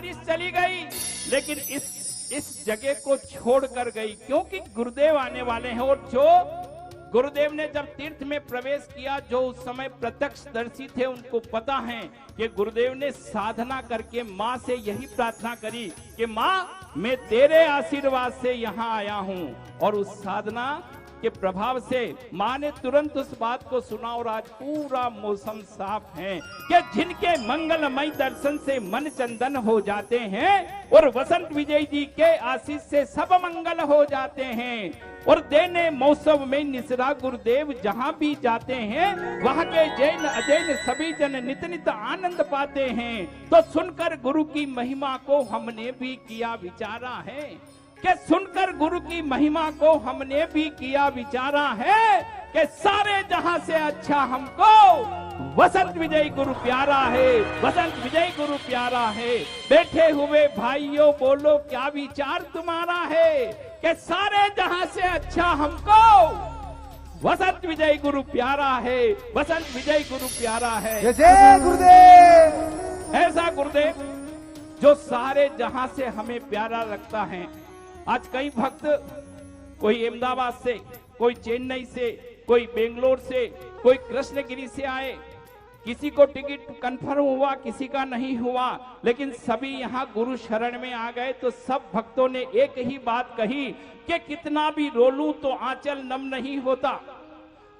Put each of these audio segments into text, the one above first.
बारिश चली गई, लेकिन इस जगह को छोड़ कर गई, क्योंकि गुरुदेव आने वाले हैं। और जो गुरुदेव ने जब तीर्थ में प्रवेश किया, जो उस समय प्रत्यक्षदर्शी थे उनको पता है कि गुरुदेव ने साधना करके माँ से यही प्रार्थना करी कि माँ, मैं तेरे आशीर्वाद से यहाँ आया हूँ। और उस साधना के प्रभाव से माँ ने तुरंत उस बात को सुना और आज पूरा मौसम साफ है कि जिनके मंगलमय दर्शन से मन चंदन हो जाते हैं और वसंत विजय जी के आशीष से सब मंगल हो जाते हैं। और देने मौसम में निसरा गुरुदेव जहाँ भी जाते हैं, वहाँ के जैन अजैन सभी जन नित नित आनंद पाते हैं। तो सुनकर गुरु की महिमा को हमने भी किया विचारा है, कि सुनकर गुरु की महिमा को हमने भी किया विचारा है, कि सारे जहां से अच्छा हमको वसंत विजय गुरु प्यारा है, वसंत विजय गुरु प्यारा है। बैठे हुए भाइयों बोलो क्या विचार तुम्हारा है, कि सारे जहां से अच्छा हमको वसंत विजय गुरु प्यारा है, वसंत विजय गुरु प्यारा है। जय गुरुदेव। ऐसा गुरुदेव जो सारे जहां से हमें प्यारा लगता है। आज कई भक्त, कोई अहमदाबाद से, कोई चेन्नई से, कोई बेंगलोर से, कोई कृष्णगिरी से आए, किसी को टिकट कंफर्म हुआ, किसी का नहीं हुआ, लेकिन सभी यहाँ गुरु शरण में आ गए। तो सब भक्तों ने एक ही बात कही कि कितना भी रोलूं तो आंचल नम नहीं होता,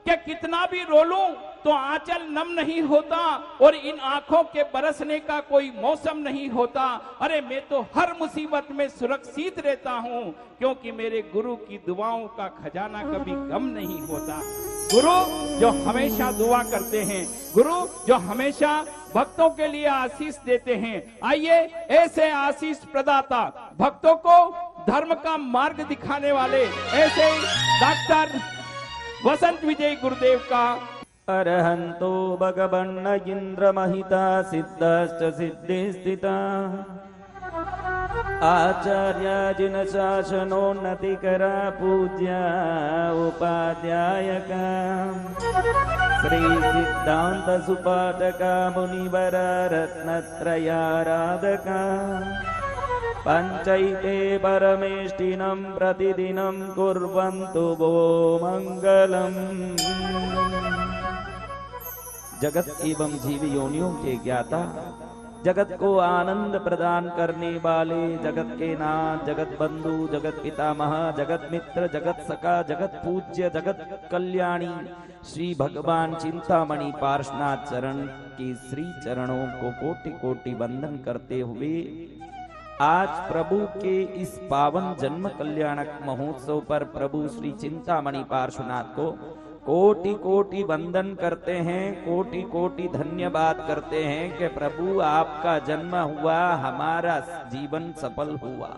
कि कितना भी रोलूं तो आंचल नम नहीं होता, और इन आंखों के बरसने का कोई मौसम नहीं होता। अरे मैं तो हर मुसीबत में सुरक्षित रहता हूँ, क्योंकि मेरे गुरु की दुआओं का खजाना कभी कम नहीं होता। गुरु जो हमेशा दुआ करते हैं, गुरु जो हमेशा भक्तों के लिए आशीष देते हैं। आइए ऐसे आशीष प्रदाता, भक्तों को धर्म का मार्ग दिखाने वाले ऐसे डॉक्टर वसंत विजय गुरुदेव का अरहंतो भगवन्न इंद्र महिता सिद्धश्च सिद्धि स्थिता आचार्य जिन शासनोन्नति करा पूज्या उपाध्यायका श्री सिद्धांत सुपाठका मुनिवर रत्नत्रयाराधका पंचैते परमेष्टिनं प्रतिदिनं कुर्वन्तु वो मंगलम्। जगत एवं जीव योनियों के ज्ञाता, जगत को आनंद प्रदान करने वाले, जगत के नाथ, जगत बंधु, जगत पितामह, जगत मित्र, जगत सखा, जगत पूज्य, जगत कल्याणी श्री भगवान चिंतामणि पार्श्वनाथ चरण की श्री चरणों को कोटि कोटि वंदन करते हुए आज प्रभु के इस पावन जन्म कल्याणक महोत्सव पर प्रभु श्री चिंतामणि पार्श्वनाथ को कोटि कोटि वंदन करते हैं, कोटि कोटि धन्यवाद करते हैं कि प्रभु आपका जन्म हुआ, हमारा जीवन सफल हुआ।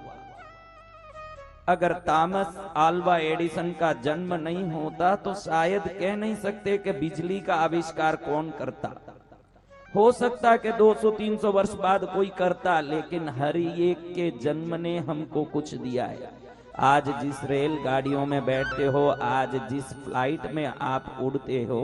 अगर थॉमस अल्वा एडिसन का जन्म नहीं होता तो शायद कह नहीं सकते कि बिजली का आविष्कार कौन करता। हो सकता कि 200-300 वर्ष बाद कोई करता, लेकिन हर एक के जन्म ने हमको कुछ दिया है। आज जिस रेलगाड़ियों में बैठते हो, आज जिस फ्लाइट में आप उड़ते हो,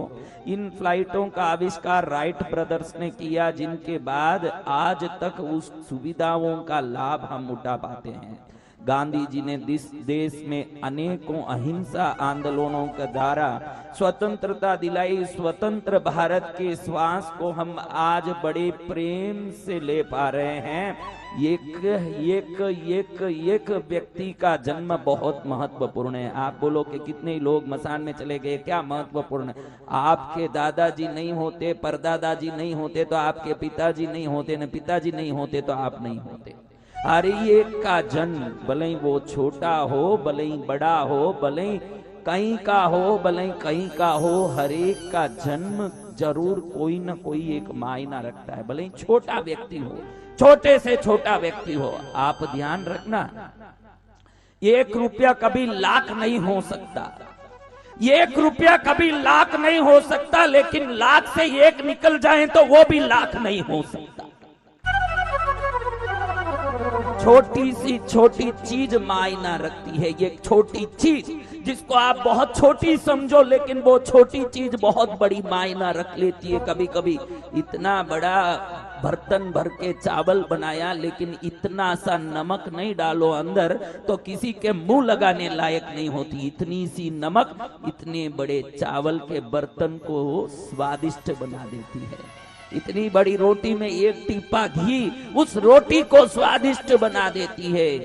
इन फ्लाइटों का आविष्कार राइट ब्रदर्स ने किया, जिनके बाद आज तक उस सुविधाओं का लाभ हम उठा पाते हैं। गांधी जी ने देश में अनेकों अहिंसा आंदोलनों के द्वारा स्वतंत्रता दिलाई। स्वतंत्र भारत के श्वास को हम आज बड़े प्रेम से ले पा रहे हैं। एक व्यक्ति का जन्म बहुत महत्वपूर्ण है। आप बोलो कि कितने लोग मसान में चले गए, क्या महत्वपूर्ण है? आपके दादाजी नहीं होते, परदादाजी नहीं होते तो आपके पिताजी नहीं होते, न पिताजी नहीं होते तो आप नहीं होते। हर एक का जन्म, भले ही वो छोटा हो, भले ही बड़ा हो, भले ही कहीं का हो, भले ही कहीं का हो, हर एक का जन्म जरूर कोई न कोई एक मायना रखता है। भले ही छोटा व्यक्ति हो, छोटे से छोटा व्यक्ति हो, आप ध्यान रखना, 1 रुपया कभी लाख नहीं हो सकता। 1 रुपया कभी लाख नहीं हो सकता, लेकिन लाख से 1 निकल जाए तो वो भी लाख नहीं हो सकता। छोटी सी छोटी चीज मायना रखती है। ये छोटी चीज जिसको आप बहुत छोटी समझो, लेकिन वो छोटी चीज बहुत बड़ी मायना रख लेती है। कभी कभी इतना बड़ा बर्तन भर के चावल बनाया, लेकिन इतना सा नमक नहीं डालो अंदर तो किसी के मुंह लगाने लायक नहीं होती। इतनी सी नमक इतने बड़े चावल के बर्तन को स्वादिष्ट बना देती है। इतनी बड़ी रोटी में एक टीपा घी उस रोटी को स्वादिष्ट बना देती है।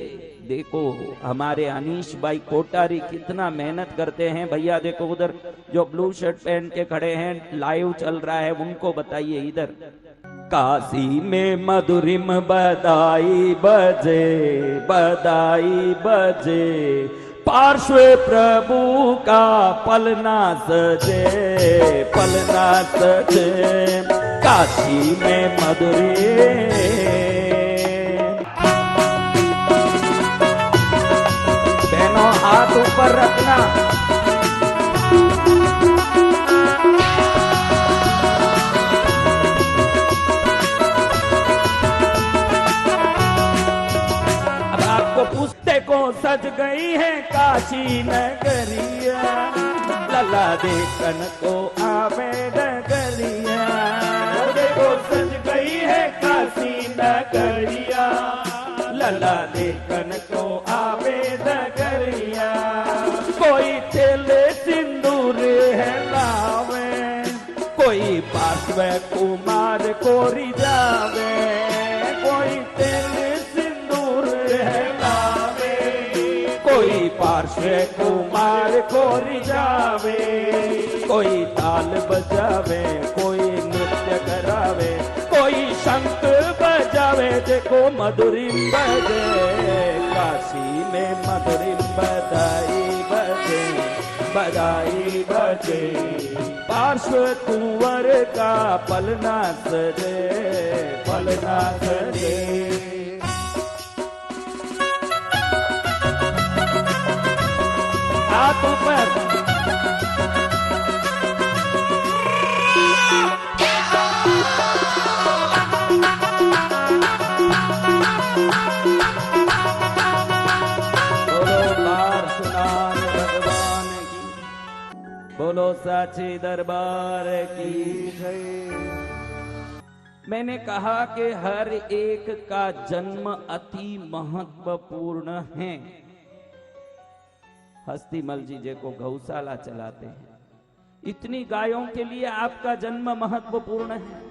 देखो हमारे अनीश भाई कोटारी कितना मेहनत करते हैं। भैया देखो उधर जो ब्लू शर्ट पहन के खड़े हैं, लाइव चल रहा है, उनको बताइए इधर। काशी में मधुरिम बधाई बजे, बधाई बजे, पार्श्व प्रभु का पलना सजे, पलना सजे, काशी में मधुरिम। बहनों हाथ ऊपर रखना। अब आपको पूछते को सज गई है काशी नगरिया, लला देखन को आवे नगरिया। देखो सज गई है काशी नगरिया, लला देखन को आवे नगरिया। कोई तेल सिंदूर है लावे, कोई पार्श्व कुमार को रिजावे। कोई तेल सिंदूर है लावे, कोई पार्श्व कुमार को रिजावे। कोई ताल बजावे, कोई नृत्य करावे, कोई शंख बजावे। देखो मधुरिम बजे, काशी में मधुरिम बधाई बजे, बधाई बजे, पार्श्व कुंवर का पलना सजे, पलना सजे। हाथ ऊपर। बोलो साचे दरबार की जय। मैंने कहा कि हर एक का जन्म अति महत्वपूर्ण है। हस्तीमल जी जी को गौशाला चलाते हैं, इतनी गायों के लिए आपका जन्म महत्वपूर्ण है।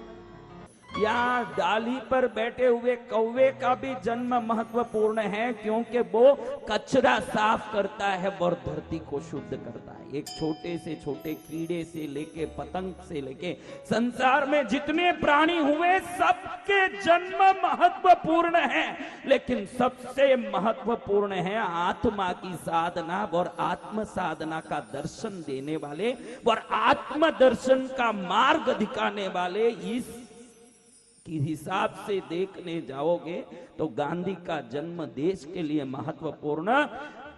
यहाँ डाली पर बैठे हुए कौवे का भी जन्म महत्वपूर्ण है, क्योंकि वो कचरा साफ करता है और धरती को शुद्ध करता है। एक छोटे से छोटे कीड़े से लेके पतंग से लेके संसार में जितने प्राणी हुए सबके जन्म महत्वपूर्ण है, लेकिन सबसे महत्वपूर्ण है आत्मा की साधना और आत्म साधना का दर्शन देने वाले और आत्म दर्शन का मार्ग दिखाने वाले। इस की हिसाब से देखने जाओगे तो गांधी का जन्म देश के लिए महत्वपूर्ण,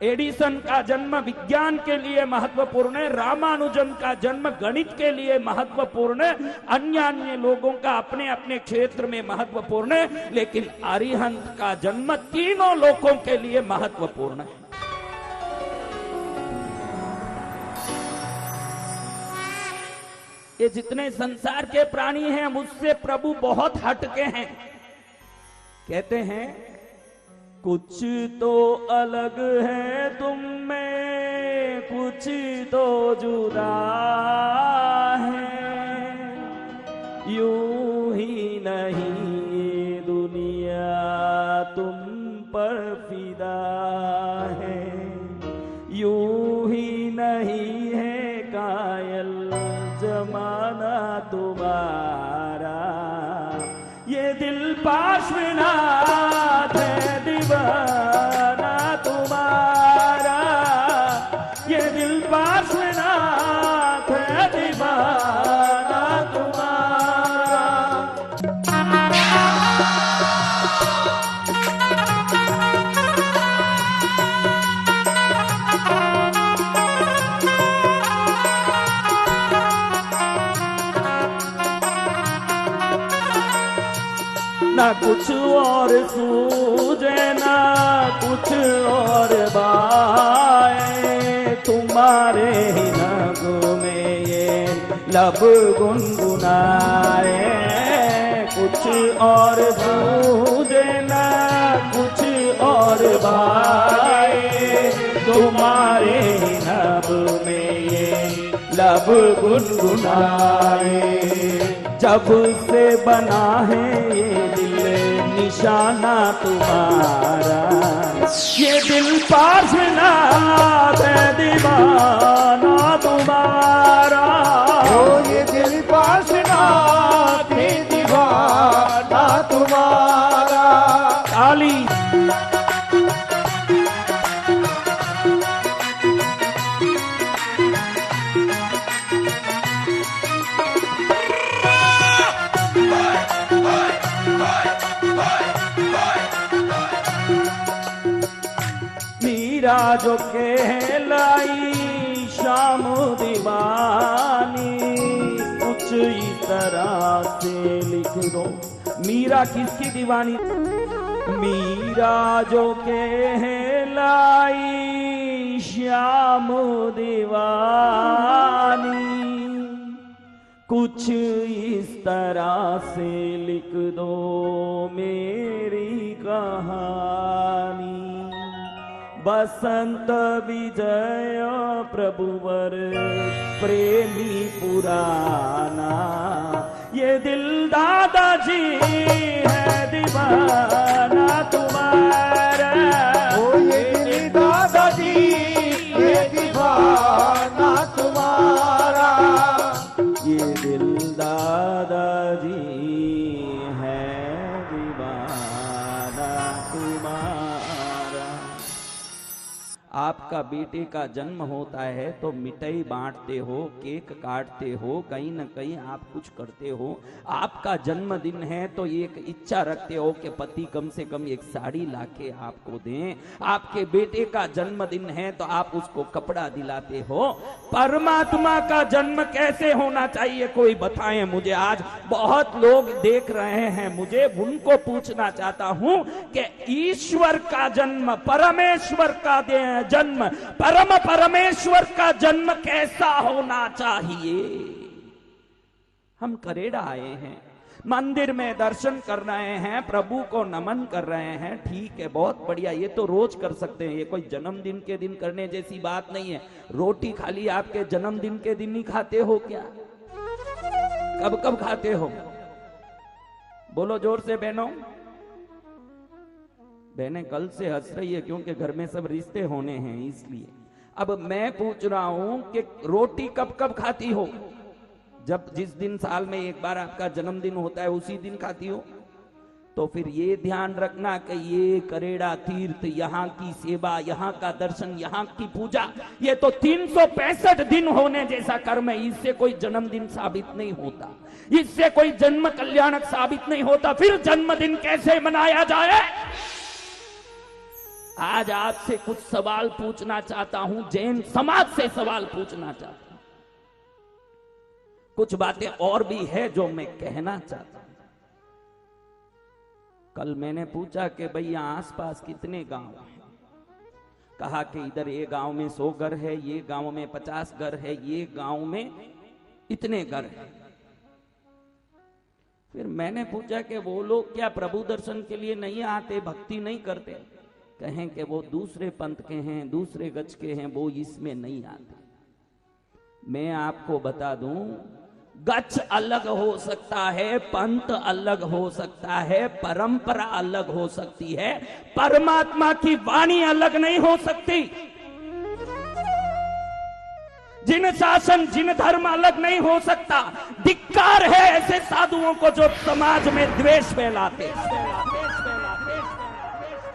एडिसन का जन्म विज्ञान के लिए महत्वपूर्ण है, रामानुजन का जन्म गणित के लिए महत्वपूर्ण है, अन्य अन्य लोगों का अपने अपने क्षेत्र में महत्वपूर्ण है, लेकिन अरिहंत का जन्म तीनों लोगों के लिए महत्वपूर्ण है। ये जितने संसार के प्राणी हैं मुझसे प्रभु बहुत हटके हैं। कहते हैं कुछ तो अलग है तुम में, कुछ तो जुदा है, यूं ही नहीं दुनिया तुम पर फिदा है, यूं ही नहीं है कायल जमाना तुम्हारा, ये दिल पार्श्वनाथ है दीवाना तुम्हारा, ये दिल पार्श्वनाथ है दीवाना तुम्हारा। ना कुछ और सूझे ना कुछ और बाए, तुम्हारे ही नगों में ये लब गुनगुनाए, कुछ और सूझे न कुछ और भाए, तुम्हारे नभ में ये लब गुनगुनाए। जब से बना है ये दिल निशाना तुम्हारा, ये दिल पासना है दीवाना तुम्हारा। ओ ये दिल पासना है दीवाना तुम्हारा। ताली मीरा जो कहलाई शाम दीवानी, कुछ इस तरह से लिख दो। मीरा किसकी दीवानी? मीरा जो कहलाई श्याम दीवानी, कुछ इस तरह से लिख दो मेरी कहानी। बसंत विजय प्रभुवर प्रेमी पुराना, ये दिल दादाजी है दीवाना तुम्हारा। ओ ये दिल दादाजी है दीवाना तुम्हारा। ये दिल दादाजी है दीवाना तुम्हारा। आपका बेटे का जन्म होता है तो मिठाई बांटते हो, केक काटते हो, कहीं न कहीं आप कुछ करते हो। आपका जन्मदिन है तो एक इच्छा रखते हो कि पति कम से कम एक साड़ी लाके आपको दें। आपके बेटे का जन्मदिन है तो आप उसको कपड़ा दिलाते हो। परमात्मा का जन्म कैसे होना चाहिए कोई बताएं मुझे। आज बहुत लोग देख रहे हैं, मुझे उनको पूछना चाहता हूं कि ईश्वर का जन्म, परमेश्वर का जन्म, परम परमेश्वर का जन्म कैसा होना चाहिए। हम करेड़ा आए हैं, मंदिर में दर्शन कर रहे हैं, प्रभु को नमन कर रहे हैं, ठीक है, बहुत बढ़िया, ये तो रोज कर सकते हैं, ये कोई जन्मदिन के दिन करने जैसी बात नहीं है। रोटी खाली आपके जन्मदिन के दिन ही खाते हो क्या? कब कब खाते हो? बोलो जोर से बहनों। बहनें कल से हंस रही है क्योंकि घर में सब रिश्ते होने हैं इसलिए। अब मैं पूछ रहा हूं कि रोटी कब कब खाती हो? जब जिस दिन साल में एक बार आपका जन्मदिन होता है उसी दिन खाती हो। तो फिर ये ध्यान रखना कि ये करेड़ा तीर्थ, यहाँ की सेवा, यहाँ का दर्शन, यहाँ की पूजा, ये तो 365 दिन होने जैसा कर्म है। इससे कोई जन्मदिन साबित नहीं होता, इससे कोई जन्म कल्याणक साबित नहीं होता। फिर जन्मदिन कैसे मनाया जाए? आज आपसे कुछ सवाल पूछना चाहता हूं, जैन समाज से सवाल पूछना चाहता हूं। कुछ बातें और भी है जो मैं कहना चाहता हूं। कल मैंने पूछा कि भैया आसपास कितने गांव हैं? कहा कि इधर ये गांव में 100 घर है, ये गांव में 50 घर है, ये गांव में इतने घर है। फिर मैंने पूछा कि वो लोग क्या प्रभु दर्शन के लिए नहीं आते, भक्ति नहीं करते? कहें कि वो दूसरे पंथ के हैं, दूसरे गज के हैं, वो इसमें नहीं आते। मैं आपको बता दूं, गच अलग हो सकता है, पंथ अलग हो सकता है, परंपरा अलग हो सकती है, परमात्मा की वाणी अलग नहीं हो सकती। जिन शासन, जिन धर्म अलग नहीं हो सकता। धिक्कार है ऐसे साधुओं को जो समाज में द्वेष फैलाते।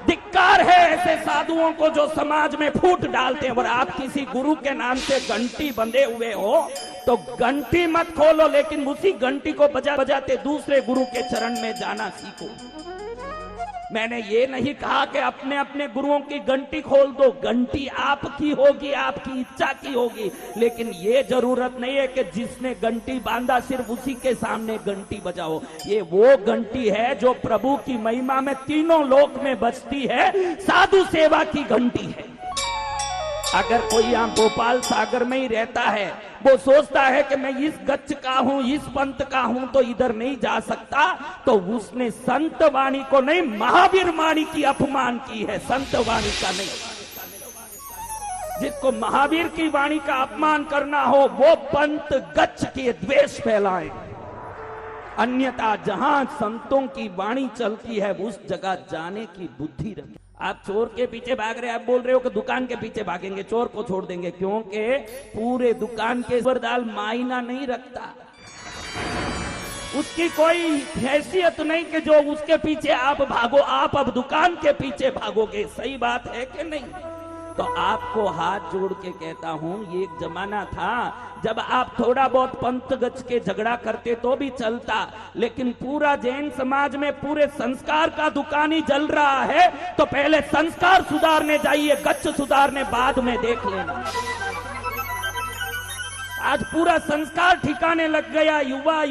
धिक्कार है ऐसे साधुओं को जो समाज में फूट डालते हैं। और आप किसी गुरु के नाम से घंटी बंधे हुए हो तो घंटी मत खोलो, लेकिन उसी घंटी को बजा बजाते दूसरे गुरु के चरण में जाना सीखो। मैंने ये नहीं कहा कि अपने अपने गुरुओं की घंटी खोल दो, घंटी आपकी होगी, आपकी इच्छा की होगी, लेकिन ये जरूरत नहीं है कि जिसने घंटी बांधा सिर्फ उसी के सामने घंटी बजाओ। ये वो घंटी है जो प्रभु की महिमा में तीनों लोक में बजती है, साधु सेवा की घंटी है। अगर कोई यहाँ भोपाल सागर में ही रहता है, वो सोचता है कि मैं इस गच्छ का हूं, इस पंथ का हूं, तो इधर नहीं जा सकता, तो उसने संत वाणी को नहीं, महावीर वाणी की अपमान की है, संत वाणी का नहीं। जिसको महावीर की वाणी का अपमान करना हो वो पंथ गच्छ के द्वेष फैलाए, अन्यथा जहां संतों की वाणी चलती है उस जगह जाने की बुद्धि रखे। आप चोर के पीछे भाग रहे हैं, आप बोल रहे हो कि दुकान के पीछे भागेंगे, चोर को छोड़ देंगे, क्योंकि पूरे दुकान के बरदाल मायना नहीं रखता, उसकी कोई हैसियत नहीं कि जो उसके पीछे आप भागो, आप अब दुकान के पीछे भागोगे। सही बात है कि नहीं? तो आपको हाथ जोड़ के कहता हूं, ये एक जमाना था जब आप थोड़ा बहुत पंथ गच्छ के झगड़ा करते तो भी चलता, लेकिन पूरा जैन समाज में पूरे संस्कार का दुकान ही जल रहा है, तो पहले संस्कार सुधारने जाइए, गच्छ सुधारने बाद में देख लेना। आज पूरा संस्कार ठिकाने लग गया। युवा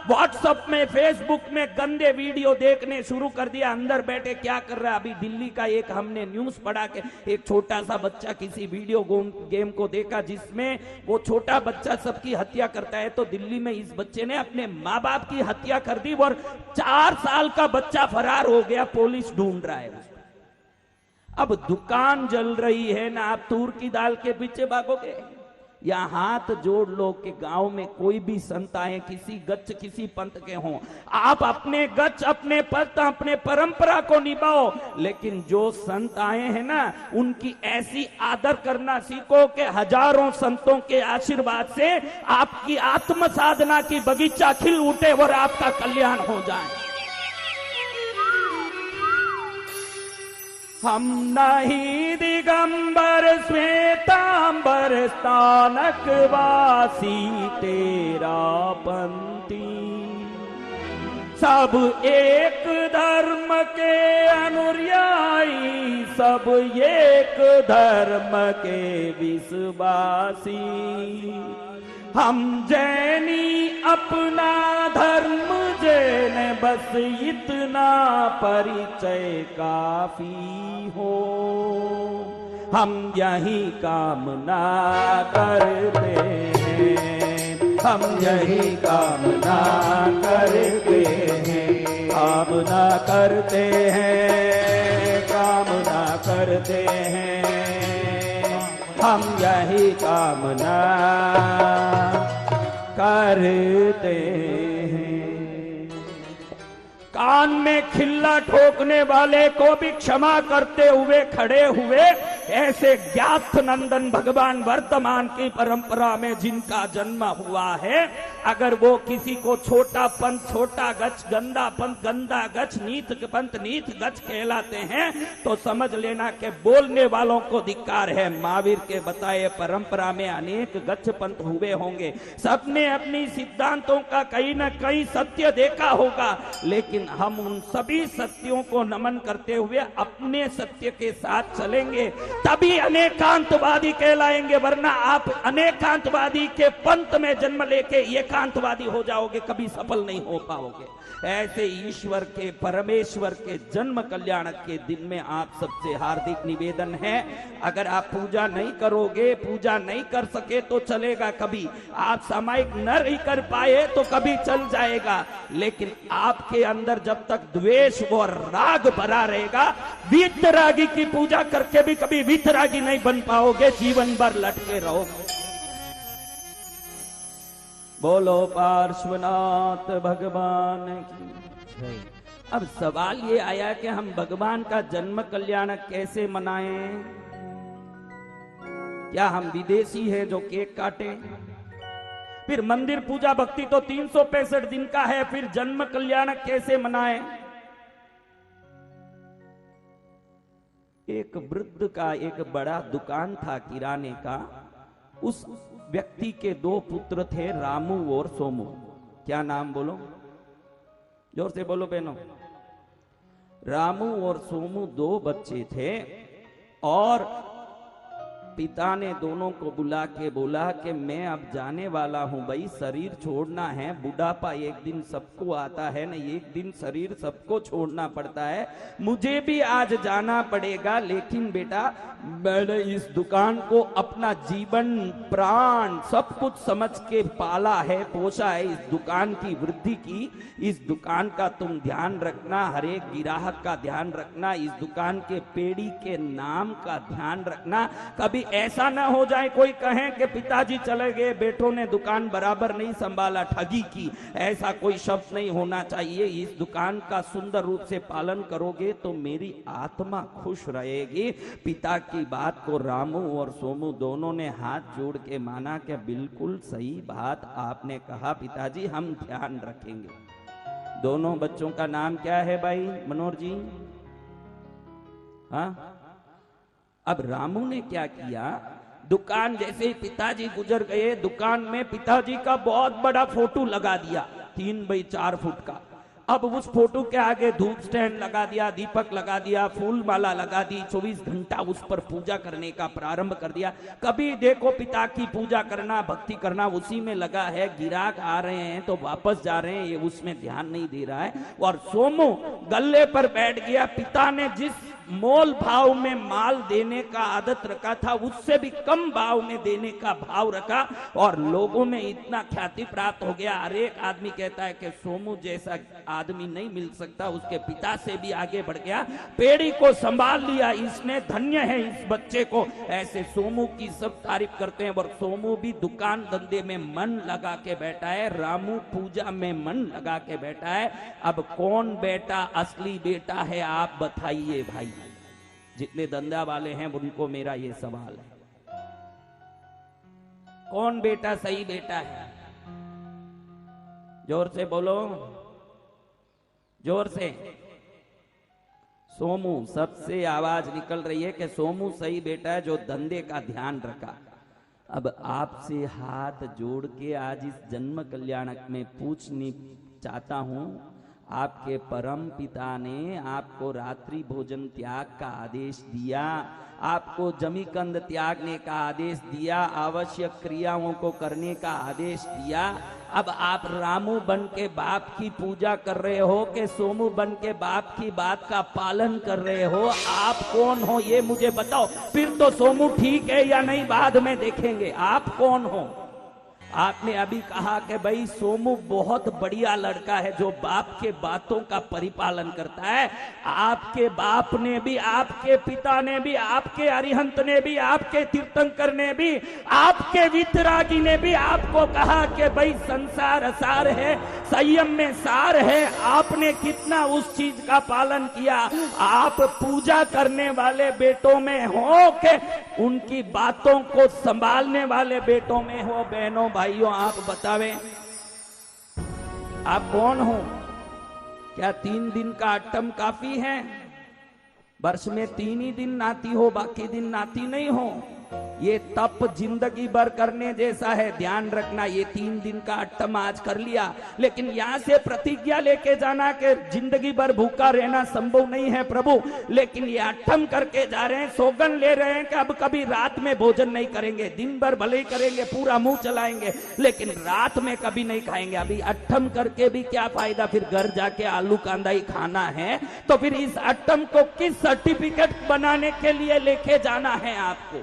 व्हाट्सएप में, फेसबुक में गंदे वीडियो देखने शुरू कर दिया। अंदर बैठे क्या कर रहा है? अभी दिल्ली का एक हमने न्यूज पढ़ा के एक छोटा सा बच्चा किसी वीडियो गेम को देखा जिसमें वो छोटा बच्चा सबकी हत्या करता है, तो दिल्ली में इस बच्चे ने अपने माँ बाप की हत्या कर दी और 4 साल का बच्चा फरार हो गया, पुलिस ढूंढ रहा है। अब दुकान जल रही है ना, आप तूर की दाल के पीछे भागोगे? या हाथ जोड़ लो कि गांव में कोई भी संत आए, किसी गच्छ किसी पंथ के हों, आप अपने गच्छ, अपने पंथ, अपने परंपरा को निभाओ, लेकिन जो संत आए हैं ना उनकी ऐसी आदर करना सीखो कि हजारों संतों के आशीर्वाद से आपकी आत्म साधना की बगीचा खिल उठे और आपका कल्याण हो जाए। हम नहीं दिगंबर श्वेतांबर स्थानक वासी तेरा पंथी, सब एक धर्म के अनुयायी, सब एक धर्म के विश्वासी। हम जैनी अपना धर्म जैन, बस इतना परिचय काफी हो। हम यही कामना करते हैं, हम यही कामना करते हैं, कामना करते हैं, कामना करते हैं, हम यही कामना करते हैं। कान में खिल्ला ठोकने वाले को भी क्षमा करते हुए खड़े हुए ऐसे ज्ञात नंदन भगवान वर्तमान की परंपरा में जिनका जन्म हुआ है, अगर वो किसी को छोटा पंथ, छोटा गच्छ, गंदा पंथ, गंदा गच्छ, नीच पंथ, नीच गच्छ कहलाते हैं, तो समझ लेना कि बोलने वालों को धिक्कार है। महावीर के बताए परंपरा में अनेक गच्छ पंथ हुए होंगे, सबने अपनी सिद्धांतों का कहीं न कहीं सत्य देखा होगा, लेकिन हम उन सभी सत्यों को नमन करते हुए अपने सत्य के साथ चलेंगे, तभी अनेकांतवादी कहलाएंगे, वरना आप अनेकांतवादी के पंथ में जन्म लेके एकांतवादी हो जाओगे, कभी सफल नहीं हो पाओगे। ऐसे ईश्वर के, परमेश्वर के जन्म कल्याणक के दिन में आप सबसे हार्दिक निवेदन है, अगर आप पूजा नहीं करोगे, पूजा नहीं कर सके तो चलेगा, कभी आप सामायिक न ही कर पाए तो कभी चल जाएगा, लेकिन आपके अंदर जब तक द्वेष और राग भरा रहेगा, वीतरागी की पूजा करके भी कभी वीतरागी नहीं बन पाओगे, जीवन भर लटके रहोगे। बोलो पार्श्वनाथ भगवान की। अब सवाल ये आया कि हम भगवान का जन्म कल्याण कैसे मनाएं? क्या हम विदेशी हैं जो केक काटे? फिर मंदिर पूजा भक्ति तो 365 दिन का है, फिर जन्म कल्याण कैसे मनाएं? एक वृद्ध का एक बड़ा दुकान था किराने का, उस व्यक्ति के 2 पुत्र थे, रामू और सोमू। क्या नाम बोलो, जोर से बोलो बहनों। रामू और सोमू 2 बच्चे थे, और पिता ने दोनों को बुला के बोला कि मैं अब जाने वाला हूं भाई, शरीर छोड़ना है, बुढ़ापा एक दिन सबको आता है ना, एक दिन शरीर सबको छोड़ना पड़ता है, मुझे भी आज जाना पड़ेगा। लेकिन बेटा मैंने इस दुकान को अपना जीवन प्राण सब कुछ समझ के पाला है, पोषा है, इस दुकान की वृद्धि की, इस दुकान का तुम ध्यान रखना, हर एक ग्राहक का ध्यान रखना, इस दुकान के पेड़ी के नाम का ध्यान रखना। कभी ऐसा ना हो जाए कोई कहे कि पिताजी चले गए, बेटों ने दुकान बराबर नहीं संभाला, ठगी की, ऐसा कोई शब्द नहीं होना चाहिए। इस दुकान का सुंदर रूप से पालन करोगे तो मेरी आत्मा खुश रहेगी। पिता की बात को रामू और सोमू दोनों ने हाथ जोड़ के माना कि बिल्कुल सही बात आपने कहा पिताजी, हम ध्यान रखेंगे। दोनों बच्चों का नाम क्या है भाई मनोहर जी? हाँ, अब रामू ने क्या किया, दुकान जैसे ही पिताजी गुजर गए, दुकान में पिताजी का बहुत बड़ा फोटो लगा दिया, 3 बाई 4 फुट का। अब उस फोटो के आगे धूप स्टैंड लगा दिया, दीपक लगा दिया, फूल माला लगा दी, 24 घंटा उस पर पूजा करने का प्रारंभ कर दिया। कभी देखो पिता की पूजा करना, भक्ति करना उसी में लगा है। गिराक आ रहे हैं तो वापस जा रहे हैं, ये उसमें ध्यान नहीं दे रहा है। और सोमू गल्ले पर बैठ गया। पिता ने जिस मोल भाव में माल देने का आदत रखा था, उससे भी कम भाव में देने का भाव रखा, और लोगों में इतना ख्याति प्राप्त हो गया। हर एक आदमी कहता है कि सोमू जैसा आदमी नहीं मिल सकता। उसके पिता से भी आगे बढ़ गया, पेड़ी को संभाल लिया इसने, धन्य है इस बच्चे को। ऐसे सोमू की सब तारीफ करते हैं। और सोमू भी दुकान धंधे में मन लगा के बैठा है, रामू पूजा में मन लगा के बैठा है। अब कौन बेटा असली बेटा है आप बताइए भाई। जितने धंधा वाले हैं उनको मेरा ये सवाल है, कौन बेटा सही बेटा है? जोर से बोलो, जोर से। सोमू, सबसे आवाज निकल रही है कि सोमू सही बेटा है जो धंधे का ध्यान रखा। अब आपसे हाथ जोड़ के आज इस जन्म कल्याणक में पूछनी चाहता हूं, आपके परम पिता ने आपको रात्रि भोजन त्याग का आदेश दिया, आपको जमीकंद त्यागने का आदेश दिया, आवश्यक क्रियाओं को करने का आदेश दिया। अब आप रामू बन के बाप की पूजा कर रहे हो कि सोमू बन के बाप की बात का पालन कर रहे हो? आप कौन हो ये मुझे बताओ, फिर तो सोमू ठीक है या नहीं बाद में देखेंगे। आप कौन हो? आपने अभी कहा कि भाई सोमू बहुत बढ़िया लड़का है जो बाप के बातों का परिपालन करता है। आपके बाप ने भी, आपके पिता ने भी, आपके अरिहंत ने भी, आपके तीर्थंकर ने भी, आपके वितरागी ने भी आपको कहा कि भाई संसार असार है, संयम में सार है। आपने कितना उस चीज का पालन किया? आप पूजा करने वाले बेटों में हो कि उनकी बातों को संभालने वाले बेटों में हो? बहनों भाइयों आप बतावें, आप कौन हो? क्या 3 दिन का अट्टम काफी है? वर्ष में 3 ही दिन नाती हो, बाकी दिन नाती नहीं हो। ये तप जिंदगी भर करने जैसा है, ध्यान रखना। ये 3 दिन का अट्टम आज कर लिया, लेकिन यहां से प्रतिज्ञा लेके जाना कि जिंदगी भर भूखा रहना संभव नहीं है प्रभु, लेकिन ये अट्टम करके जा रहे हैं, सौगन ले रहे हैं कि अब कभी रात में भोजन नहीं करेंगे। दिन भर भले ही करेंगे, पूरा मुंह चलाएंगे, लेकिन रात में कभी नहीं खाएंगे। अभी अट्टम करके भी क्या फायदा, फिर घर जाके आलू कांदा ही खाना है। तो फिर इस अट्टम को किस सर्टिफिकेट बनाने के लिए लेके जाना है आपको?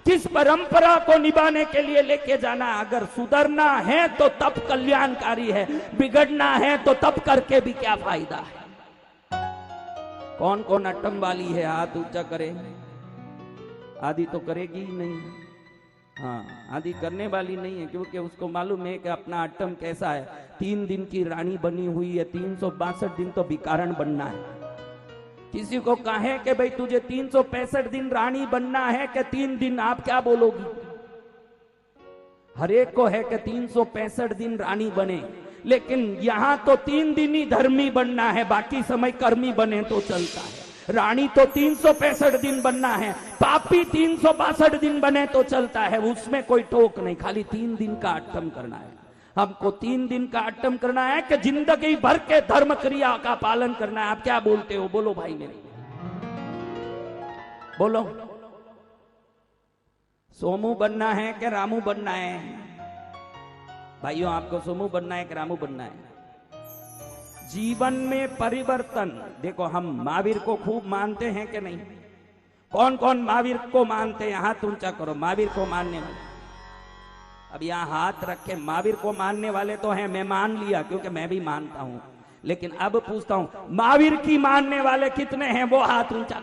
किस परंपरा को निभाने के लिए लेके जाना? अगर सुधरना है तो तप कल्याणकारी है, बिगड़ना है तो तप करके भी क्या फायदा है? कौन कौन अट्टम वाली है? हाथ ऊंचा करे। आदि तो करेगी ही नहीं। हाँ, आदि करने वाली नहीं है, क्योंकि उसको मालूम है कि अपना अट्टम कैसा है। 3 दिन की रानी बनी हुई है, 362 दिन तो भिखारण बनना है। किसी को कहे कि भाई तुझे 365 दिन रानी बनना है कि 3 दिन, आप क्या बोलोगी? हर एक को है कि 365 दिन रानी बने, लेकिन यहां तो 3 दिन ही धर्मी बनना है, बाकी समय कर्मी बने तो चलता है। रानी तो 365 दिन बनना है, पापी 362 दिन बने तो चलता है, उसमें कोई टोक नहीं। खाली 3 दिन का अट्टम करना है। हमको 3 दिन का अट्टम करना है कि जिंदगी भर के धर्म क्रिया का पालन करना है। आप क्या बोलते हो? बोलो भाई मेरे, बोलो। सोमू बनना है कि रामू बनना है? भाइयों, आपको सोमू बनना है कि रामू बनना है? जीवन में परिवर्तन, देखो हम महावीर को खूब मानते हैं कि नहीं? कौन कौन महावीर को मानते हैं? हाथ ऊंचा करो। महावीर को मानने वाले अब यहां हाथ रखे। महावीर को मानने वाले तो हैं, मैं मान लिया क्योंकि मैं भी मानता हूं। लेकिन अब पूछता हूं, महावीर की मानने वाले कितने हैं? वो हाथ ऊंचा।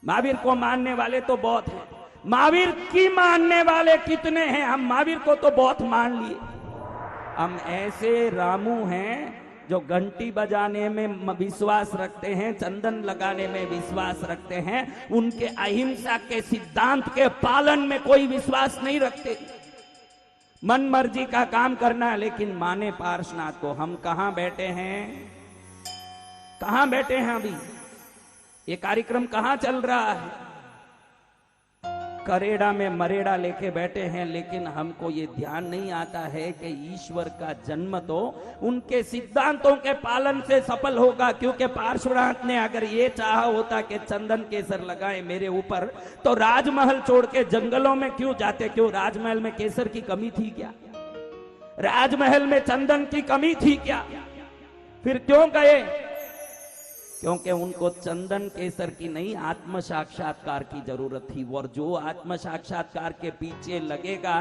महावीर को मानने वाले तो बहुत हैं, महावीर की मानने वाले कितने हैं? हम महावीर को तो बहुत मान लिए। हम ऐसे रामू हैं जो घंटी बजाने में विश्वास रखते हैं, चंदन लगाने में विश्वास रखते हैं, उनके अहिंसा के सिद्धांत के पालन में कोई विश्वास नहीं रखते। मन मर्जी का काम करना, लेकिन माने पार्श्वनाथ को। हम कहां बैठे हैं? कहां बैठे हैं अभी? ये कार्यक्रम कहां चल रहा है? करेड़ा में मरेड़ा लेके बैठे हैं, लेकिन हमको ये ध्यान नहीं आता है कि ईश्वर का जन्म तो उनके सिद्धांतों के पालन से सफल होगा। क्योंकि पार्श्वनाथ ने अगर ये चाहा होता कि चंदन केसर लगाए मेरे ऊपर, तो राजमहल छोड़ के जंगलों में क्यों जाते? क्यों राजमहल में केसर की कमी थी क्या? राजमहल में चंदन की कमी थी क्या? फिर क्यों गए? क्योंकि उनको चंदन केसर की नहीं, आत्म साक्षात्कार की जरूरत थी। और जो आत्म साक्षात्कार के पीछे लगेगा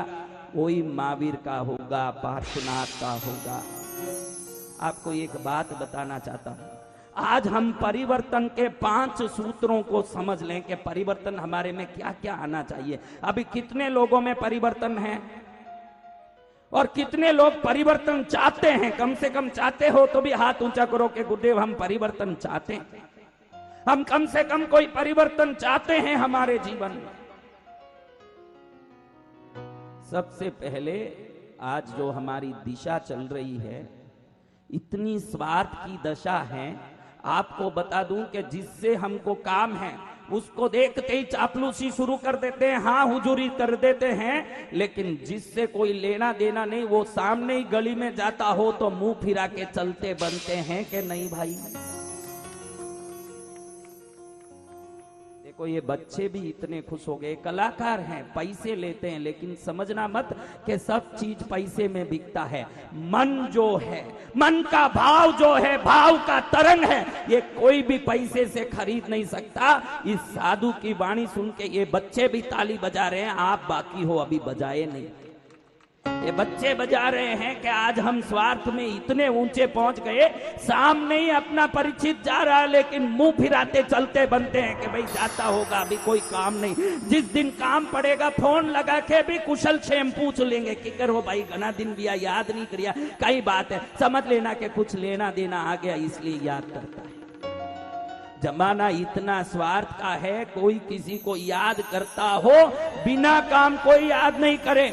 वही महावीर का होगा, पार्श्वनाथ का होगा। आपको एक बात बताना चाहता हूं। आज हम परिवर्तन के 5 सूत्रों को समझ लें कि परिवर्तन हमारे में क्या क्या आना चाहिए। अभी कितने लोगों में परिवर्तन है और कितने लोग परिवर्तन चाहते हैं? कम से कम चाहते हो तो भी हाथ ऊंचा करो कि गुरुदेव हम परिवर्तन चाहते हैं। हम कम से कम कोई परिवर्तन चाहते हैं हमारे जीवन में। सबसे पहले आज जो हमारी दिशा चल रही है, इतनी स्वार्थ की दशा है। आपको बता दूं कि जिससे हमको काम है उसको देखते ही चापलूसी शुरू कर देते हैं, हाँ हुजूरी कर देते हैं। लेकिन जिससे कोई लेना देना नहीं, वो सामने ही गली में जाता हो तो मुंह फिरा के चलते बनते हैं कि नहीं भाई? देखो ये बच्चे भी इतने खुश हो गए, कलाकार हैं, पैसे लेते हैं, लेकिन समझना मत कि सब चीज पैसे में बिकता है। मन जो है, मन का भाव जो है, भाव का तरंग है, ये कोई भी पैसे से खरीद नहीं सकता। इस साधु की वाणी सुन के ये बच्चे भी ताली बजा रहे हैं, आप बाकी हो अभी बजाए नहीं। ये बच्चे बजा रहे हैं कि आज हम स्वार्थ में इतने ऊंचे पहुंच गए, सामने ही अपना परिचित जा रहा है लेकिन मुंह फिराते चलते बनते हैं कि भाई जाता होगा, अभी कोई काम नहीं। जिस दिन काम पड़ेगा फोन लगा के भी कुशल क्षेम पूछ लेंगे कि करो भाई, घना दिन भी याद नहीं करिया, कई बात है, समझ लेना कि कुछ लेना देना आ गया इसलिए याद करता है। जमाना इतना स्वार्थ का है, कोई किसी को याद करता हो बिना काम कोई याद नहीं करे।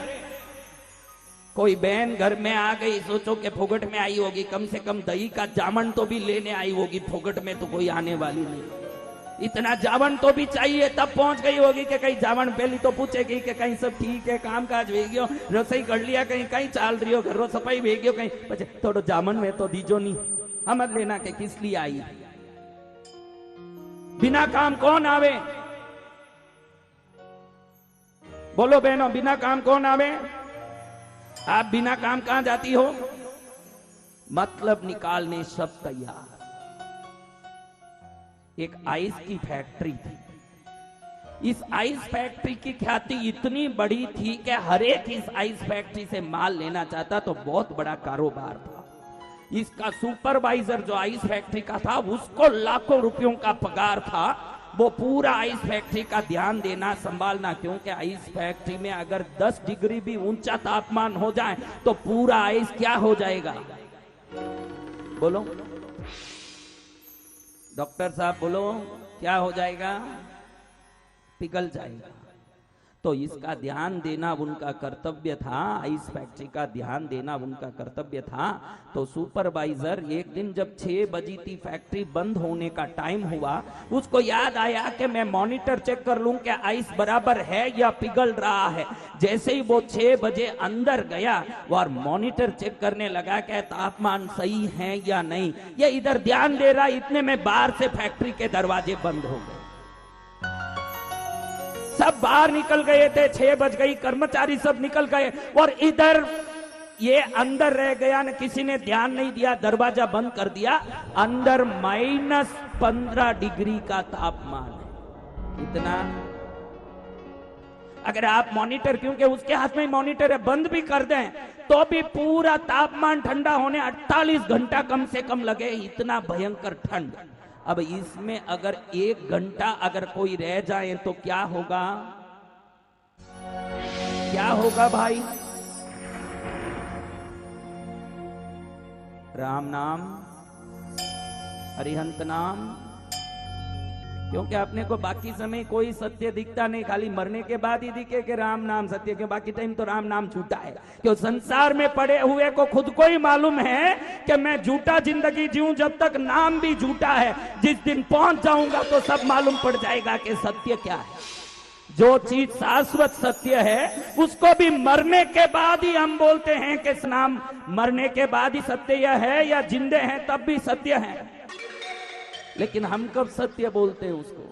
कोई बहन घर में आ गई, सोचो कि फोगट में आई होगी, कम से कम दही का जामन तो भी लेने आई होगी, फोगट में तो कोई आने वाली नहीं। इतना जावन तो भी चाहिए, तब पहुंच गई होगी कि कहीं जावन पहली तो पूछेगी कि कहीं सब ठीक है, काम काज भेगियो, रसोई कर लिया, कहीं कहीं चाल रही हो, घर सफाई भेगियो, कहीं पचे थोड़ा जामन में तो दीजो नहीं, समझ लेना कि किस लिए आई। बिना काम कौन आवे? बोलो बहनों, बिना काम कौन आवे? आप बिना काम कहां जाती हो? मतलब निकालने सब तैयार। एक आइस की फैक्ट्री थी। इस आइस फैक्ट्री की ख्याति इतनी बड़ी थी कि हर एक इस आइस फैक्ट्री से माल लेना चाहता, तो बहुत बड़ा कारोबार था। इसका सुपरवाइजर जो आइस फैक्ट्री का था, उसको लाखों रुपयों का पगार था। वो पूरा आइस फैक्ट्री का ध्यान देना, संभालना, क्योंकि आइस फैक्ट्री में अगर 10 डिग्री भी ऊंचा तापमान हो जाए तो पूरा आइस क्या हो जाएगा? बोलो डॉक्टर साहब, बोलो क्या हो जाएगा? पिघल जाएगा। तो इसका ध्यान देना उनका कर्तव्य था, आइस फैक्ट्री का ध्यान देना उनका कर्तव्य था। तो सुपरवाइजर एक दिन जब 6 बजी थी, फैक्ट्री बंद होने का टाइम हुआ, उसको याद आया कि मैं मॉनिटर चेक कर लूं कि आइस बराबर है या पिघल रहा है। जैसे ही वो 6 बजे अंदर गया और मॉनिटर चेक करने लगा कि तापमान सही है या नहीं, ये इधर ध्यान दे रहा, इतने में बाहर से फैक्ट्री के दरवाजे बंद हो गए। सब बाहर निकल गए थे, 6 बज गई, कर्मचारी सब निकल गए और इधर ये अंदर रह गया न, किसी ने ध्यान नहीं दिया, दरवाजा बंद कर दिया। अंदर -15 डिग्री का तापमान है। इतना अगर आप मॉनिटर, क्योंकि उसके हाथ में मॉनिटर है, बंद भी कर दें तो भी पूरा तापमान ठंडा होने 48 घंटा कम से कम लगे, इतना भयंकर ठंड। अब इसमें अगर 1 घंटा अगर कोई रह जाए तो क्या होगा, क्या होगा भाई? राम नाम, अरिहंत नाम, क्योंकि अपने को बाकी समय कोई सत्य दिखता नहीं, खाली मरने के बाद ही दिखे कि राम नाम सत्य, के बाकी टाइम तो राम नाम झूठा है। क्यों? संसार में पड़े हुए को खुद को ही मालूम है कि मैं झूठा जिंदगी जीऊं जब तक नाम भी झूठा है। जिस दिन पहुंच जाऊंगा तो सब मालूम पड़ जाएगा कि सत्य क्या है। जो चीज शाश्वत सत्य है उसको भी मरने के बाद ही हम बोलते हैं कि नाम मरने के बाद ही सत्य यह है, या जिंदे हैं तब भी सत्य है। लेकिन हम कब सत्य बोलते हैं उसको?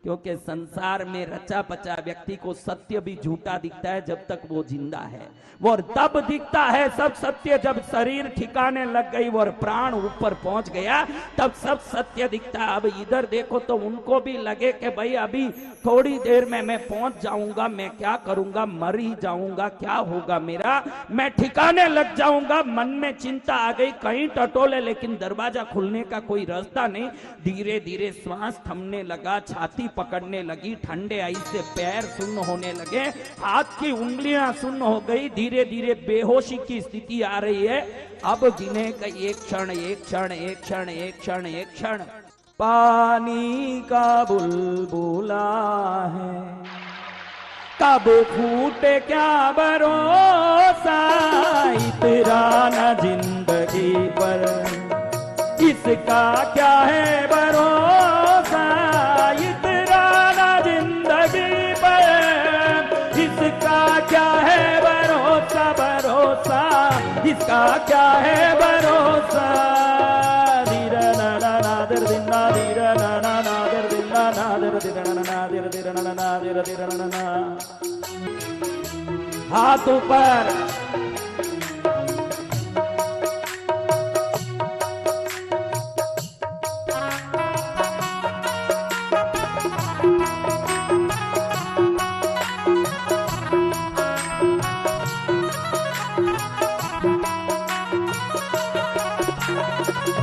क्योंकि संसार में रचा पचा व्यक्ति को सत्य भी झूठा दिखता है जब तक वो जिंदा है। वो तब दिखता है सब सत्य जब शरीर ठिकाने लग गई और प्राण ऊपर पहुंच गया, तब सब सत्य दिखता है। अब इधर देखो तो उनको भी लगे कि भाई अभी थोड़ी देर में मैं पहुंच जाऊंगा, मैं क्या करूंगा, मर ही जाऊंगा, क्या होगा मेरा, मैं ठिकाने लग जाऊंगा। मन में चिंता आ गई, कहीं टटोले, लेकिन दरवाजा खुलने का कोई रास्ता नहीं। धीरे धीरे श्वास थमने लगा, छाती पकड़ने लगी, ठंडे आई से पैर सुन्न होने लगे, हाथ की उंगलियां सुन्न हो गई, धीरे धीरे बेहोशी की स्थिति आ रही है। अब गिने का एक क्षण, एक क्षण, एक क्षण, एक क्षण, एक क्षण। पानी का बुलबुला है, कब फूटे क्या भरोसा, इतरा न जिंदगी पर, इसका क्या है भरोसा, इतरा न जिंदगी पर, इसका क्या है भरोसा, भरोसा, इसका क्या है भरोसा। हाथ ऊपर,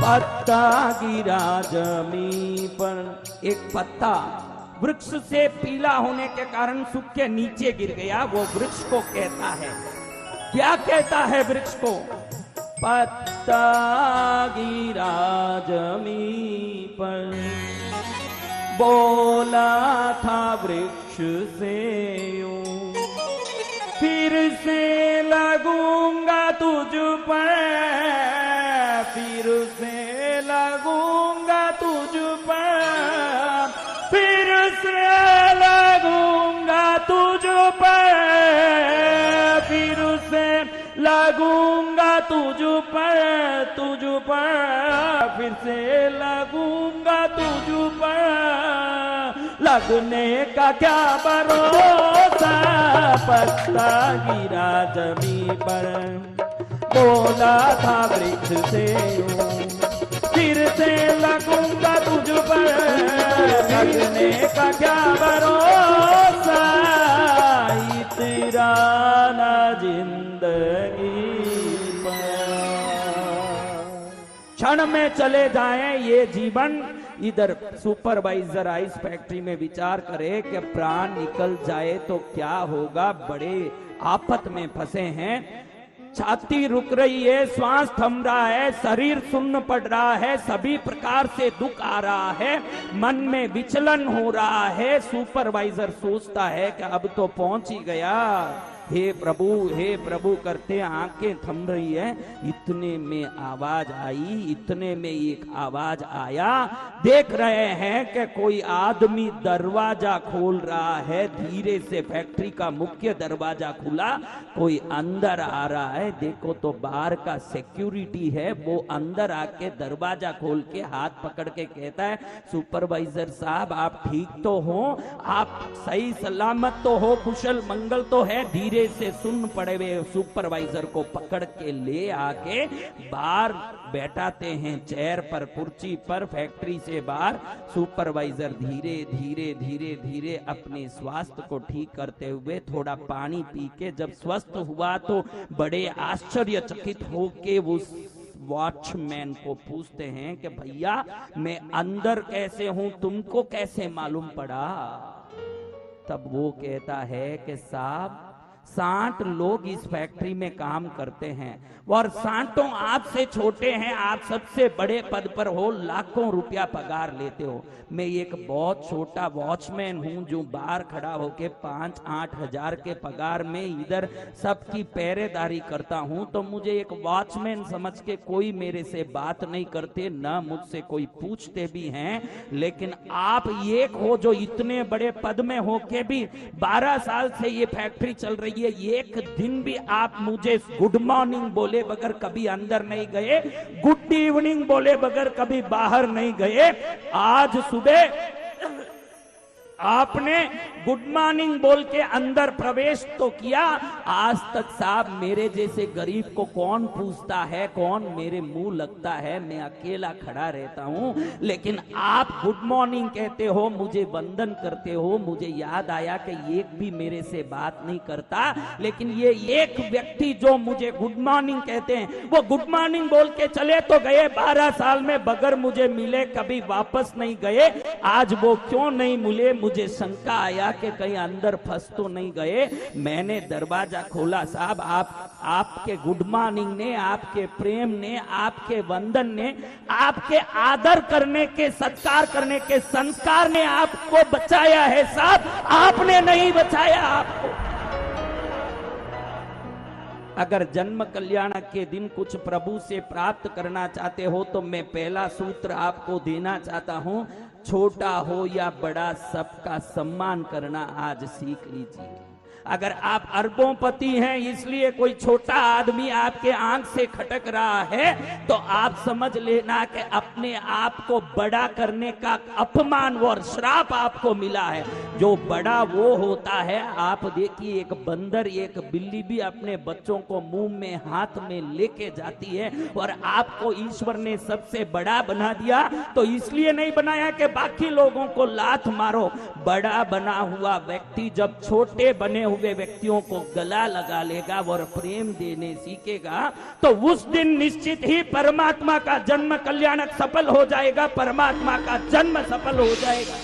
पत्ता गिरा जमीन पर, एक पत्ता वृक्ष से पीला होने के कारण सूख के नीचे गिर गया। वो वृक्ष को कहता है, क्या कहता है वृक्ष को? पत्ता गिरा जमीन पर, बोला था वृक्ष से यूं, फिर से लगूंगा तुझ पर, फिर से लगूंगा तुझ पर, फिर से लगूंगा तुझ पर, फिर से लगूंगा तुझ पर, तुझ पर, फिर से लगूंगा तुझ पर, लगने का क्या भरोसा, पत्ता गिरा जमीन पर, बोला था वृक्ष से यूं, फिर से लगूंगा तुझ पर, लगने का क्या भरोसा, इतरा न जिंदगी पर। क्षण में चले जाएं ये जीवन। इधर सुपरवाइजर आइस फैक्ट्री में विचार करे कि प्राण निकल जाए तो क्या होगा, बड़े आफत में फंसे हैं। छाती रुक रही है, श्वास थम रहा है, शरीर सुन्न पड़ रहा है, सभी प्रकार से दुख आ रहा है, मन में विचलन हो रहा है। सुपरवाइजर सोचता है कि अब तो पहुंच ही गया, हे प्रभु करते आंखें थम रही है। इतने में आवाज आई, इतने में एक आवाज आया, देख रहे हैं कि कोई आदमी दरवाजा खोल रहा है। धीरे से फैक्ट्री का मुख्य दरवाजा खुला, कोई अंदर आ रहा है। देखो तो बाहर का सिक्योरिटी है, वो अंदर आके दरवाजा खोल के हाथ पकड़ के कहता है, सुपरवाइजर साहब आप ठीक तो हो, आप सही सलामत तो हो, कुशल मंगल तो है। धीरे से सुन पड़े हुए सुपरवाइजर को पकड़ के ले आके बाहर बैठाते हैं, चेयर पर, कुर्सी पर, फैक्ट्री से बाहर। सुपरवाइजर धीरे धीरे धीरे धीरे अपने स्वास्थ्य को ठीक करते हुए थोड़ा पानी पी के जब स्वस्थ हुआ तो बड़े आश्चर्यचकित होके उस वॉचमैन को पूछते हैं कि भैया मैं अंदर कैसे हूं, तुमको कैसे मालूम पड़ा? तब वो कहता है कि साहब 60 लोग इस फैक्ट्री में काम करते हैं और 60 आपसे छोटे हैं, आप सबसे बड़े पद पर हो, लाखों रुपया पगार लेते हो। मैं एक बहुत छोटा वॉचमैन हूं जो बाहर खड़ा होके 5-8 हजार के पगार में इधर सबकी पहरेदारी करता हूं। तो मुझे एक वॉचमैन समझ के कोई मेरे से बात नहीं करते, ना मुझसे कोई पूछते भी हैं। लेकिन आप एक हो जो इतने बड़े पद में होके भी 12 साल से ये फैक्ट्री चल रही है, एक दिन भी आप मुझे गुड मॉर्निंग बोले बगैर कभी अंदर नहीं गए, गुड इवनिंग बोले बगैर कभी बाहर नहीं गए। आज सुबह आपने गुड मॉर्निंग बोल के अंदर प्रवेश तो किया। आज तक साहब मेरे जैसे गरीब को कौन पूछता है, कौन मेरे मुंह लगता है, मैं अकेला खड़ा रहता हूं। लेकिन आप गुड मॉर्निंग कहते हो, मुझे वंदन करते हो। मुझे याद आया कि एक भी मेरे से बात नहीं करता, लेकिन ये एक व्यक्ति जो मुझे गुड मॉर्निंग कहते हैं, वो गुड मॉर्निंग बोल के चले तो गए, 12 साल में बगैर मुझे मिले कभी वापस नहीं गए। आज वो क्यों नहीं मिले? मुझे शंका आया कि कहीं अंदर फंस तो नहीं गए। मैंने दरवाजा खोला, साहब आपके गुड मॉर्निंग ने, आपके प्रेम ने, आपके वंदन ने, आपके आदर करने के, सत्कार करने के संस्कार ने आपको बचाया है साहब, आपने नहीं बचाया आपको। अगर जन्म कल्याण के दिन कुछ प्रभु से प्राप्त करना चाहते हो तो मैं पहला सूत्र आपको देना चाहता हूं, छोटा हो या बड़ा सबका सम्मान करना आज सीख लीजिए। अगर आप अरबोंपति हैं इसलिए कोई छोटा आदमी आपके आंख से खटक रहा है तो आप समझ लेना कि अपने आप को बड़ा करने का अपमान और श्राप आपको मिला है। जो बड़ा वो होता है, आप देखिए एक बंदर, एक बिल्ली भी अपने बच्चों को मुंह में हाथ में लेके जाती है, और आपको ईश्वर ने सबसे बड़ा बना दिया तो इसलिए नहीं बनाया कि बाकी लोगों को लात मारो। बड़ा बना हुआ व्यक्ति जब छोटे बने हुए व्यक्तियों को गला लगा लेगा और प्रेम देने सीखेगा तो उस दिन निश्चित ही परमात्मा का जन्म कल्याणक सफल हो जाएगा, परमात्मा का जन्म सफल हो जाएगा।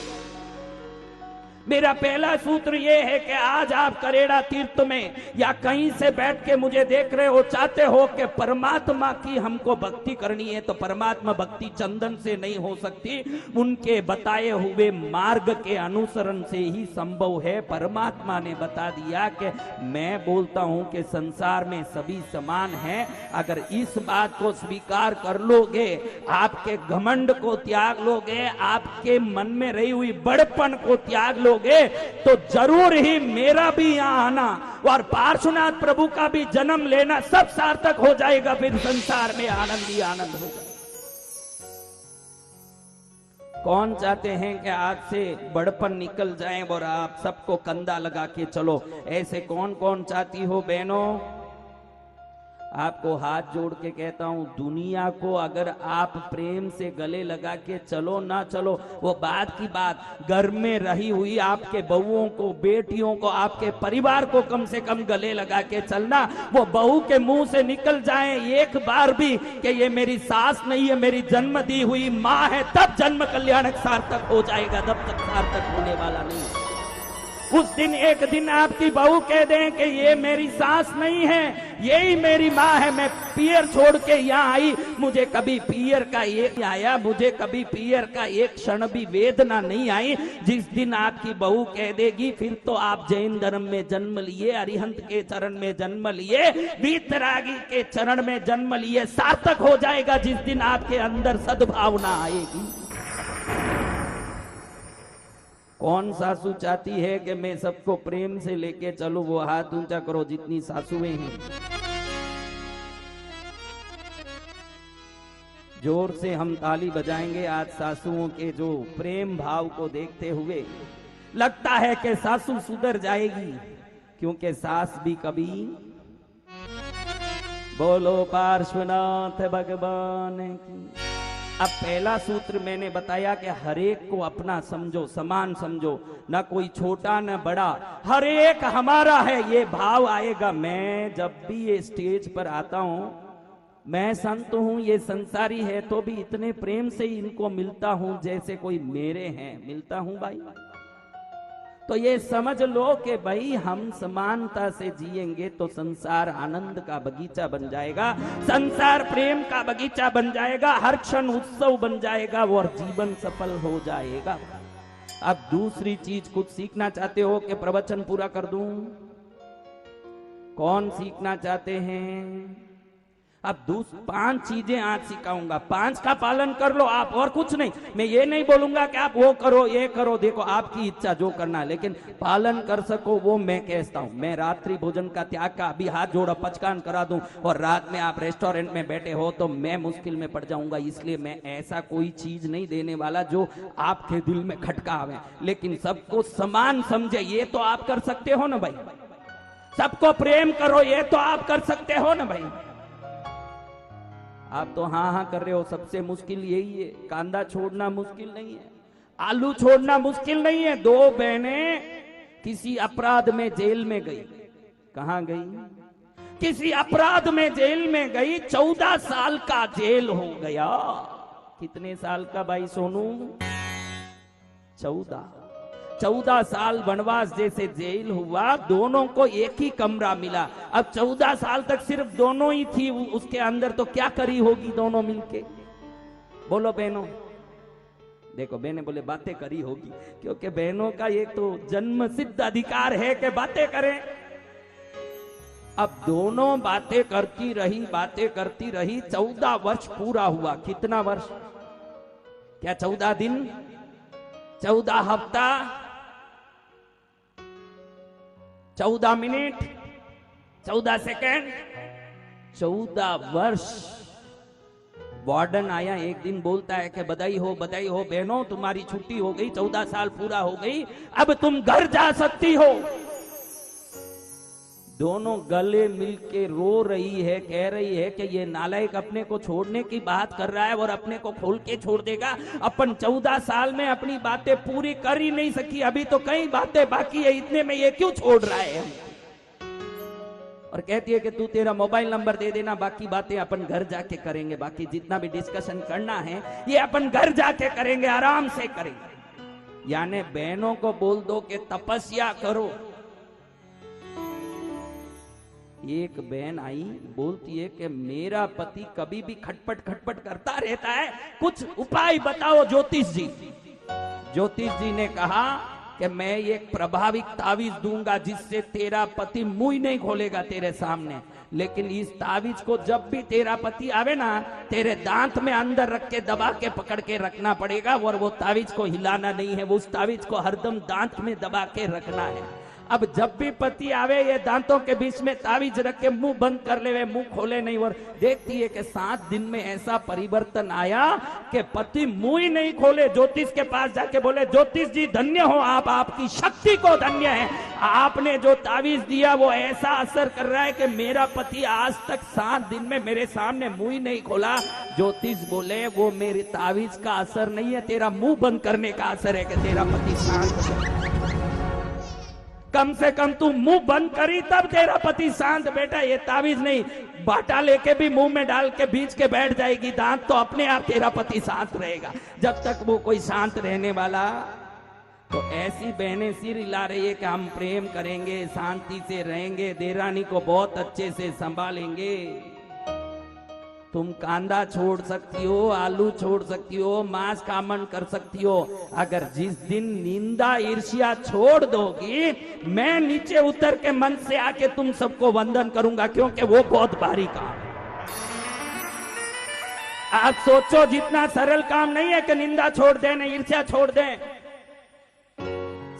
मेरा पहला सूत्र यह है कि आज आप करेड़ा तीर्थ में या कहीं से बैठ के मुझे देख रहे हो, चाहते हो कि परमात्मा की हमको भक्ति करनी है, तो परमात्मा भक्ति चंदन से नहीं हो सकती, उनके बताए हुए मार्ग के अनुसरण से ही संभव है। परमात्मा ने बता दिया कि मैं बोलता हूं कि संसार में सभी समान हैं। अगर इस बात को स्वीकार कर लोगे, आपके घमंड को त्याग लोगे, आपके मन में रही हुई बड़पन को त्याग लोगे, तो जरूर ही मेरा भी यहां आना और पार्श्वनाथ प्रभु का भी जन्म लेना सब सार्थक हो जाएगा। फिर संसार में आनंद ही आनंद होगा। कौन चाहते हैं कि आज से बड़पन निकल जाए और आप सबको कंधा लगा के चलो? ऐसे कौन कौन चाहती हो बहनों? आपको हाथ जोड़ के कहता हूं, दुनिया को अगर आप प्रेम से गले लगा के चलो ना चलो वो बात की बात, घर में रही हुई आपके बहुओं को, बेटियों को, आपके परिवार को कम से कम गले लगा के चलना। वो बहू के मुंह से निकल जाए एक बार भी कि ये मेरी सास नहीं है, मेरी जन्म दी हुई माँ है, तब जन्म कल्याणक सार्थक हो जाएगा, तब तक सार्थक होने वाला नहीं। उस दिन एक दिन आपकी बहू कह दें कि ये मेरी सास नहीं है, यही मेरी माँ है, मैं पियर छोड़ के यहाँ आई, मुझे कभी पियर का एक आया, मुझे कभी पियर का एक क्षण भी वेदना नहीं आई। जिस दिन आपकी बहू कह देगी फिर तो आप जैन धर्म में जन्म लिए, अरिहंत के चरण में जन्म लिए, वीतरागी के चरण में जन्म लिए, सार्थक हो जाएगा जिस दिन आपके अंदर सद्भावना आएगी। कौन सासू चाहती है कि मैं सबको प्रेम से लेके चलूं? वो हाथ ऊंचा करो जितनी सासुएं हैं। जोर से हम ताली बजाएंगे आज सासुओं के जो प्रेम भाव को देखते हुए। लगता है कि सासू सुधर जाएगी, क्योंकि सास भी कभी। बोलो पार्श्वनाथ भगवान की। अब पहला सूत्र मैंने बताया कि हरेक को अपना समझो, समान समझो, ना कोई छोटा ना बड़ा, हरेक हमारा है, ये भाव आएगा। मैं जब भी ये स्टेज पर आता हूं, मैं संत हूं, ये संसारी है, तो भी इतने प्रेम से इनको मिलता हूं जैसे कोई मेरे हैं, मिलता हूं भाई। तो ये समझ लो कि भाई हम समानता से जिएंगे तो संसार आनंद का बगीचा बन जाएगा, संसार प्रेम का बगीचा बन जाएगा, हर क्षण उत्सव बन जाएगा और जीवन सफल हो जाएगा। अब दूसरी चीज कुछ सीखना चाहते हो कि प्रवचन पूरा कर दूं? कौन सीखना चाहते हैं? अब 5 चीजें आज सिखाऊंगा, 5 का पालन कर लो आप, और कुछ नहीं। मैं ये नहीं बोलूंगा कि आप वो करो ये करो, देखो आपकी इच्छा जो करना है, लेकिन पालन कर सको वो मैं कहता हूं। मैं रात्रि भोजन का त्याग का अभी हाथ जोड़ा पचकान करा दूं और रात में आप रेस्टोरेंट में बैठे हो तो मैं मुश्किल में पड़ जाऊंगा, इसलिए मैं ऐसा कोई चीज नहीं देने वाला जो आपके दिल में खटकावे। लेकिन सबको समान समझे, ये तो आप कर सकते हो ना भाई। सबको प्रेम करो, ये तो आप कर सकते हो ना भाई। आप तो हाँ हाँ कर रहे हो, सबसे मुश्किल यही है। कांदा छोड़ना मुश्किल नहीं है, आलू छोड़ना मुश्किल नहीं है। 2 बहनें किसी अपराध में जेल में गई। कहां गई? किसी अपराध में जेल में गई, 14 साल का जेल हो गया। कितने साल का भाई सोनू? 14 साल वनवास जैसे जेल हुआ, दोनों को एक ही कमरा मिला। अब 14 साल तक सिर्फ दोनों ही थी उसके अंदर, तो क्या करी होगी दोनों मिलके? बोलो बहनों। देखो बहनें बोले बातें करी होगी, क्योंकि बहनों का एक तो जन्म सिद्ध अधिकार है कि बातें करें। अब दोनों बातें करती रही, 14 वर्ष पूरा हुआ। कितना वर्ष? क्या 14 दिन, 14 हफ्ता, 14 मिनट, 14 सेकंड, 14 वर्ष। वार्डन आया एक दिन, बोलता है कि बधाई हो बहनों, तुम्हारी छुट्टी हो गई, 14 साल पूरा हो गई, अब तुम घर जा सकती हो। दोनों गले मिलके रो रही है, कह रही है कि ये नालायक अपने को छोड़ने की बात कर रहा है और अपने को खोल के छोड़ देगा। अपन 14 साल में अपनी बातें पूरी कर ही नहीं सकी, अभी तो कई बातें बाकी है, इतने में ये क्यों छोड़ रहा है? और कहती है कि तू तेरा मोबाइल नंबर दे देना, बाकी बातें अपन घर जाके करेंगे, बाकी जितना भी डिस्कशन करना है ये अपन घर जाके करेंगे, आराम से करेंगे। यानी बहनों को बोल दो कि तपस्या करो। एक बहन आई, बोलती है कि मेरा पति कभी भी खटपट करता रहता है, कुछ उपाय बताओ ज्योतिष जी। ज्योतिष जी ने कहा कि मैं एक प्रभाविक तावीज दूंगा जिससे तेरा पति मुंह ही नहीं खोलेगा तेरे सामने, लेकिन इस तावीज को जब भी तेरा पति आवे ना, तेरे दांत में अंदर रख के दबा के पकड़ के रखना पड़ेगा, और वो तावीज को हिलाना नहीं है, वो उस तावीज को हरदम दांत में दबा के रखना है। अब जब भी पति आवे, ये दांतों के बीच में तावीज रख के मुंह बंद कर ले, मुंह खोले नहीं। और देखती है कि 7 दिन में ऐसा परिवर्तन आया कि पति मुंह ही नहीं खोले। ज्योतिष के पास जाके बोले, ज्योतिष जी धन्य हो आप, आपकी शक्ति को धन्य है, आपने जो तावीज दिया वो ऐसा असर कर रहा है कि मेरा पति आज तक 7 दिन में मेरे सामने मुंह ही नहीं खोला। ज्योतिष बोले वो मेरे तावीज का असर नहीं है, तेरा मुंह बंद करने का असर है कि तेरा पति शांत। कम से कम तू मुंह बंद करी तब तेरा पति शांत। बेटा ये तावीज नहीं, बाटा लेके भी मुंह में डाल के बीच के बैठ जाएगी दांत, तो अपने आप तेरा पति शांत रहेगा। जब तक वो कोई शांत रहने वाला तो ऐसी बहनें सिर हिला रही है कि हम प्रेम करेंगे, शांति से रहेंगे, देरानी को बहुत अच्छे से संभालेंगे। तुम कांदा छोड़ सकती हो, आलू छोड़ सकती हो, मांस कामन कर सकती हो, अगर जिस दिन निंदा ईर्ष्या छोड़ दोगी, मैं नीचे उतर के मन से आके तुम सबको वंदन करूंगा, क्योंकि वो बहुत भारी काम है। आप सोचो जितना सरल काम नहीं है कि निंदा छोड़ दें, ईर्ष्या छोड़ दें।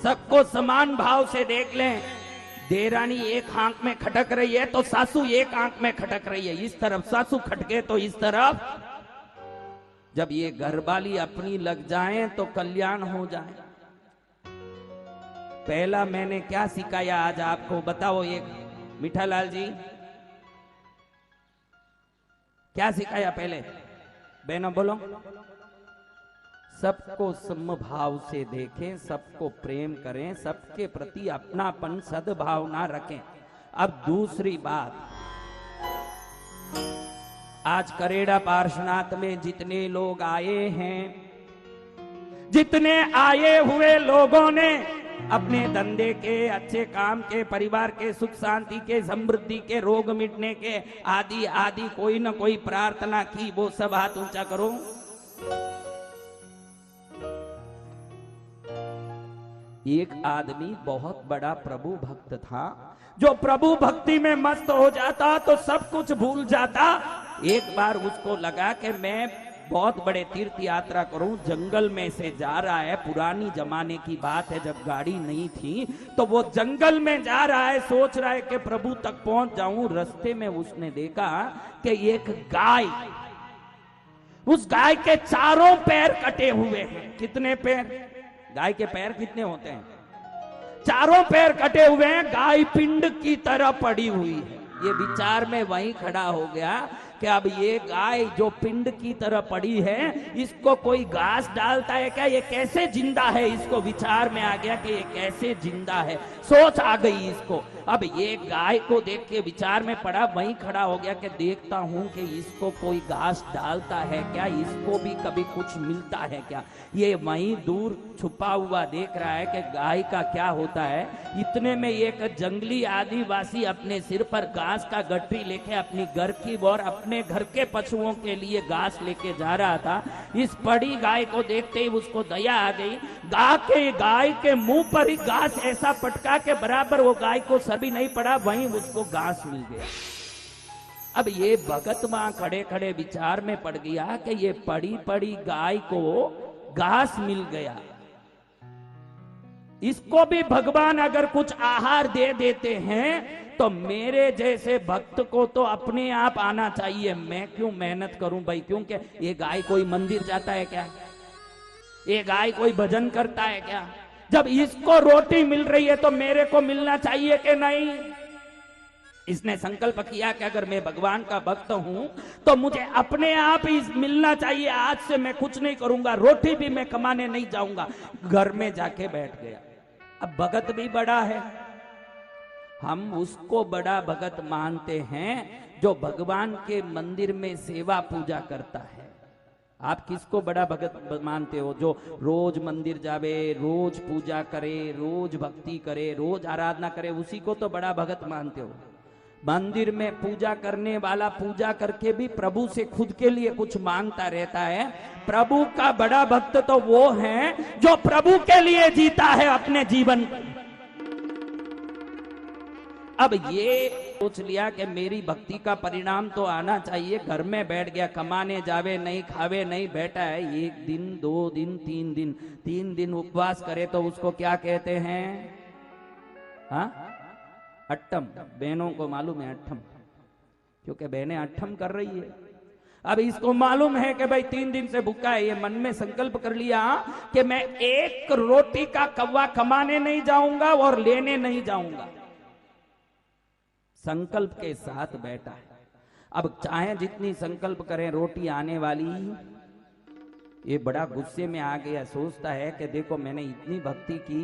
सबको समान भाव से देख लें। देरानी एक आंख में खटक रही है तो सासू एक आंख में खटक रही है, इस तरफ सासू खटके तो इस तरफ। जब ये घरवाली अपनी लग जाएं तो कल्याण हो जाए। पहला मैंने क्या सिखाया आज आपको बताओ, एक मीठालाल जी क्या सिखाया पहले? बहनों बोलो। सबको समभाव से देखें, सबको प्रेम करें, सबके प्रति अपनापन सद्भावना रखें। अब दूसरी बात, आज करेड़ा पार्श्वनाथ में जितने लोग आए हैं, जितने आए हुए लोगों ने अपने धंधे के, अच्छे काम के, परिवार के सुख शांति के, समृद्धि के, रोग मिटने के आदि आदि कोई ना कोई प्रार्थना की, वो सब हाथ ऊंचा करो। एक आदमी बहुत बड़ा प्रभु भक्त था, जो प्रभु भक्ति में मस्त हो जाता तो सब कुछ भूल जाता। एक बार उसको लगा कि मैं बहुत बड़े तीर्थ यात्रा करूं, जंगल में से जा रहा है, पुरानी जमाने की बात है जब गाड़ी नहीं थी, तो वो जंगल में जा रहा है, सोच रहा है कि प्रभु तक पहुंच जाऊं। रास्ते में उसने देखा कि एक गाय, उस गाय के चारों पैर कटे हुए हैं। कितने पैर? गाय के पैर कितने होते हैं? चारों पैर कटे हुए हैं, गाय पिंड की तरह पड़ी हुई है। ये विचार में वहीं खड़ा हो गया कि अब ये गाय जो पिंड की तरह पड़ी है, इसको कोई घास डालता है क्या? ये कैसे जिंदा है? इसको विचार में आ गया कि ये कैसे जिंदा है, सोच आ गई इसको। अब ये गाय को देख के विचार में पड़ा, वहीं खड़ा हो गया कि देखता हूं कि इसको कोई घास डालता है क्या, इसको भी कभी कुछ मिलता है क्या। ये वहीं दूर छुपा हुआ देख रहा है कि गाय का क्या होता है। इतने में एक जंगली आदिवासी अपने सिर पर घास का गठरी लेके अपनी घर की ओर, अपने घर के पशुओं के लिए घास लेके जा रहा था। इस पड़ी गाय को देखते ही उसको दया आ गई। गाय के मुंह पर ही घास ऐसा पटका के बराबर वो गाय को सभी नहीं पड़ा, वहीं उसको घास मिल गया। अब ये भगत वहां खड़े खड़े विचार में पड़ गया कि ये पड़ी पड़ी गाय को घास मिल गया, इसको भी भगवान अगर कुछ आहार दे देते हैं तो मेरे जैसे भक्त को तो अपने आप आना चाहिए। मैं क्यों मेहनत करूं भाई? क्योंकि ये गाय कोई मंदिर जाता है क्या? ये गाय कोई भजन करता है क्या? जब इसको रोटी मिल रही है तो मेरे को मिलना चाहिए कि नहीं? इसने संकल्प किया कि अगर मैं भगवान का भक्त हूं तो मुझे अपने आप ही मिलना चाहिए। आज से मैं कुछ नहीं करूंगा, रोटी भी मैं कमाने नहीं जाऊंगा। घर में जाके बैठ गया। अब भगत भी बड़ा है, हम उसको बड़ा भगत मानते हैं जो भगवान के मंदिर में सेवा पूजा करता है। आप किसको बड़ा भगत मानते हो? जो रोज मंदिर जावे, रोज पूजा करे, रोज भक्ति करे, रोज आराधना करे, उसी को तो बड़ा भगत मानते हो। मंदिर में पूजा करने वाला पूजा करके भी प्रभु से खुद के लिए कुछ मांगता रहता है। प्रभु का बड़ा भक्त तो वो है जो प्रभु के लिए जीता है अपने जीवन। अब ये सोच लिया कि मेरी भक्ति का परिणाम तो आना चाहिए। घर में बैठ गया, कमाने जावे नहीं, खावे नहीं, बैठा है। 1 दिन 2 दिन 3 दिन उपवास करे तो उसको क्या कहते हैं? हाँ, अट्ठम। बहनों को मालूम है अट्ठम, क्योंकि बहनें अट्ठम कर रही है। अब इसको मालूम है कि भाई 3 दिन से भूखा है। ये मन में संकल्प कर लिया कि मैं 1 रोटी का कौवा कमाने नहीं जाऊंगा और लेने नहीं जाऊंगा। संकल्प के साथ बैठा है। अब चाहे जितनी संकल्प करें, रोटी आने वाली। ये बड़ा गुस्से में आ गया, सोचता है कि देखो मैंने इतनी भक्ति की,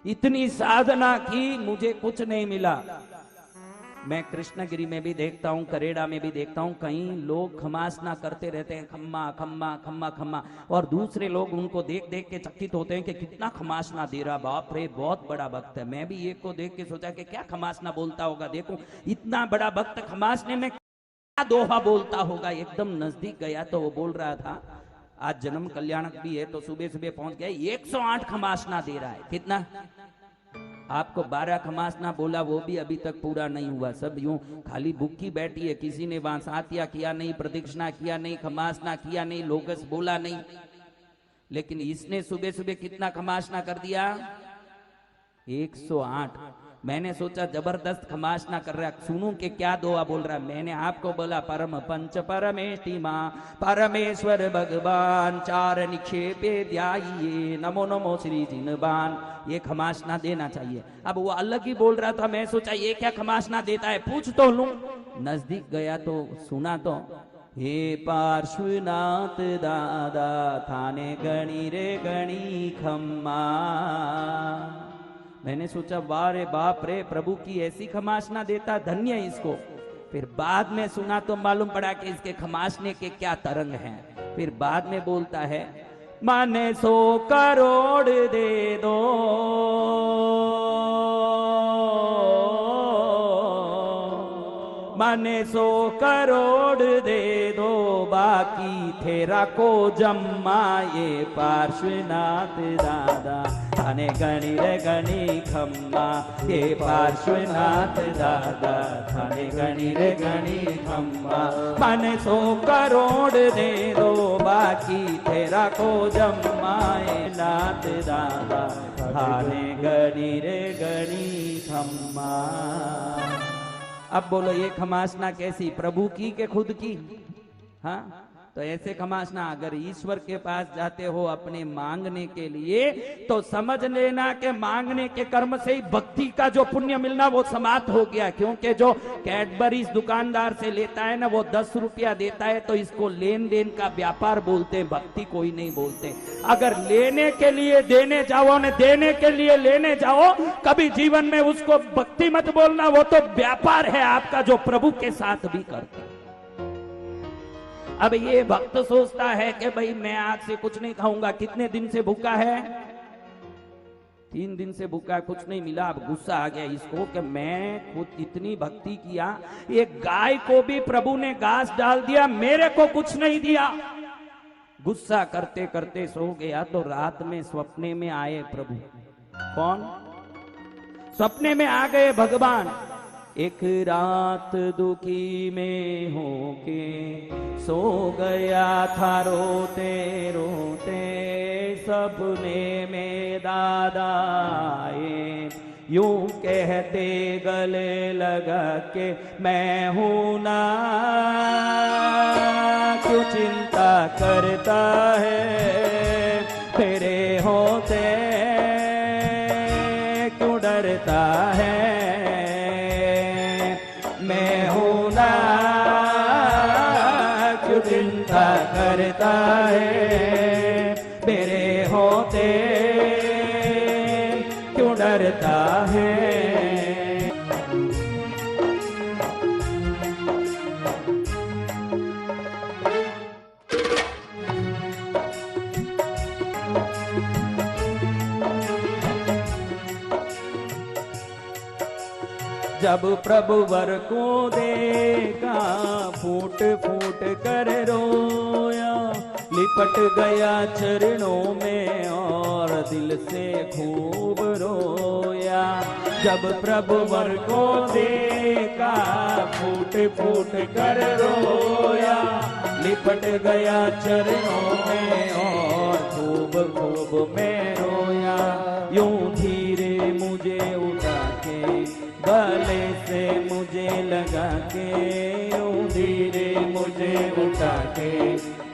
इतनी साधना की, मुझे कुछ नहीं मिला। मैं कृष्णगिरी में भी देखता हूँ, करेड़ा में भी देखता हूँ, कई लोग खमासना करते रहते हैं, खम्मा खम्मा खम्मा खम्मा, और दूसरे लोग उनको देख देख के चकित होते हैं कि कितना खमासना दे रहा, बाप रे बहुत बड़ा भक्त है। मैं भी एक को देख के सोचा कि क्या खमासना बोलता होगा, देखो इतना बड़ा भक्त खमासने में क्या दोहा बोलता होगा। एकदम नजदीक गया तो वो बोल रहा था, आज जन्म कल्याणक भी है तो सुबह सुबह पहुंच गया, 108 खमासना दे रहा है। कितना? आपको 12 खमासना बोला, वो भी अभी तक पूरा नहीं हुआ, सब यूं खाली भूखी बैठी है। किसी ने वहां सातिया किया नहीं, प्रदक्षिणा किया नहीं, खमासना किया नहीं, लोगस बोला नहीं। लेकिन इसने सुबह सुबह कितना खमासना कर दिया? 108। मैंने सोचा जबरदस्त खमासना कर रहा, सुनूं कि क्या दुआ बोल रहा। मैंने आपको बोला, परम पंच परमेष्टि मां परमेश्वर भगवान चार निक्षेपे ध्याइये नमो नमो श्री जिनबान। ये खमासना देना चाहिए। अब वो अलग ही बोल रहा था, मैं सोचा ये क्या खमासना देता है, पूछ तो लूं। नजदीक गया तो सुना तो, हे पार्श्वनाथ दादा थाने गणी रे गणी खम्मा। मैंने सोचा वाह रे बाप रे, प्रभु की ऐसी खमासना देता, धन्य है इसको। फिर बाद में सुना तो मालूम पड़ा कि इसके खमासने के क्या तरंग हैं। फिर बाद में बोलता है, माने 100 करोड़ दे दो, माने 100 करोड़ दे दो, बाकी तेरा को जम्मा। ये पार्श्वनाथ दादा थाने गणी रे गणी खम्मा। ये पार्श्वनाथ दादा थाने गणी रे गणी खम्मा। माने 100 करोड़ दे दो, बाकी तेरा को जम्मा। ये नाथ दादा थाने गणी रे गणी खम्मा। अब बोलो ये खमासना कैसी, प्रभु की के खुद की? हाँ, तो ऐसे खमासना अगर ईश्वर के पास जाते हो अपने मांगने के लिए, तो समझ लेना कि मांगने के कर्म से ही भक्ति का जो पुण्य मिलना वो समाप्त हो गया। क्योंकि जो कैडबरीज दुकानदार से लेता है ना, वो 10 रुपया देता है, तो इसको लेन देन का व्यापार बोलते हैं, भक्ति कोई नहीं बोलते। अगर लेने के लिए देने जाओ ने, देने के लिए लेने जाओ, कभी जीवन में उसको भक्ति मत बोलना, वो तो व्यापार है आपका जो प्रभु के साथ भी करता है। अब ये भक्त सोचता है कि भाई मैं आज से कुछ नहीं खाऊंगा। कितने दिन से भूखा है? 3 दिन से भूखा, कुछ नहीं मिला। अब गुस्सा आ गया इसको कि मैं खुद इतनी भक्ति किया, एक गाय को भी प्रभु ने घास डाल दिया, मेरे को कुछ नहीं दिया। गुस्सा करते करते सो गया तो रात में सपने में आए प्रभु। कौन? सपने में आ गए भगवान। एक रात दुखी में होके सो गया था रोते रोते, सपने में दादा आए, यूं कहते गले लगा के, मैं हूं ना, क्यों चिंता करता है, तेरे होते क्यों डरता है, मैं हूं ना, क्यों चिंता करता है, मेरे होते क्यों डरता है। जब प्रभु वर को देखा फूट फूट कर रोया, लिपट गया चरणों में और दिल से खूब रोया। जब प्रभु वर को देखा फूट फूट कर रोया, लिपट गया चरणों में और खूब खूब मैं रोया। यूं धीरे मुझे उठा के गले से मुझे लगा के, यूं धीरे मुझे उठा के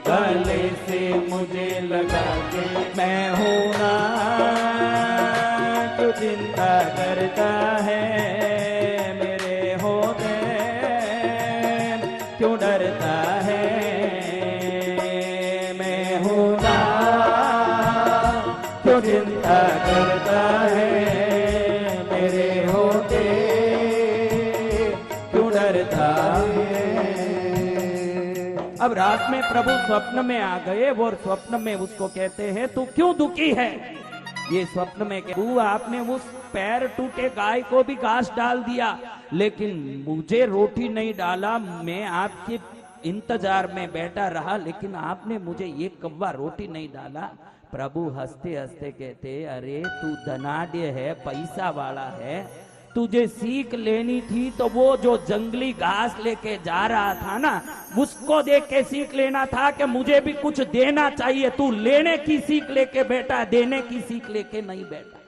गले से मुझे लगा के, मैं हूं ना, क्यों चिंता करता है, मेरे होते क्यों डरता है, मैं हूं ना, क्यों चिंता करता है, मेरे होते अब रात में प्रभु स्वप्न में आ गए और स्वप्न में उसको कहते हैं तू क्यों दुखी है। ये स्वप्न में प्रभु आपने उस पैर टूटे गाय को भी घास डाल दिया, लेकिन मुझे रोटी नहीं डाला। मैं आपके इंतजार में बैठा रहा, लेकिन आपने मुझे एक कव्वा रोटी नहीं डाला। प्रभु हंसते हंसते कहते अरे तू धनाढ्य है, पैसा वाला है, तुझे सीख लेनी थी तो वो जो जंगली घास लेके जा रहा था ना, उसको देख के सीख लेना था कि मुझे भी कुछ देना चाहिए। तू लेने की सीख लेके बैठा, देने की सीख लेके नहीं बैठा।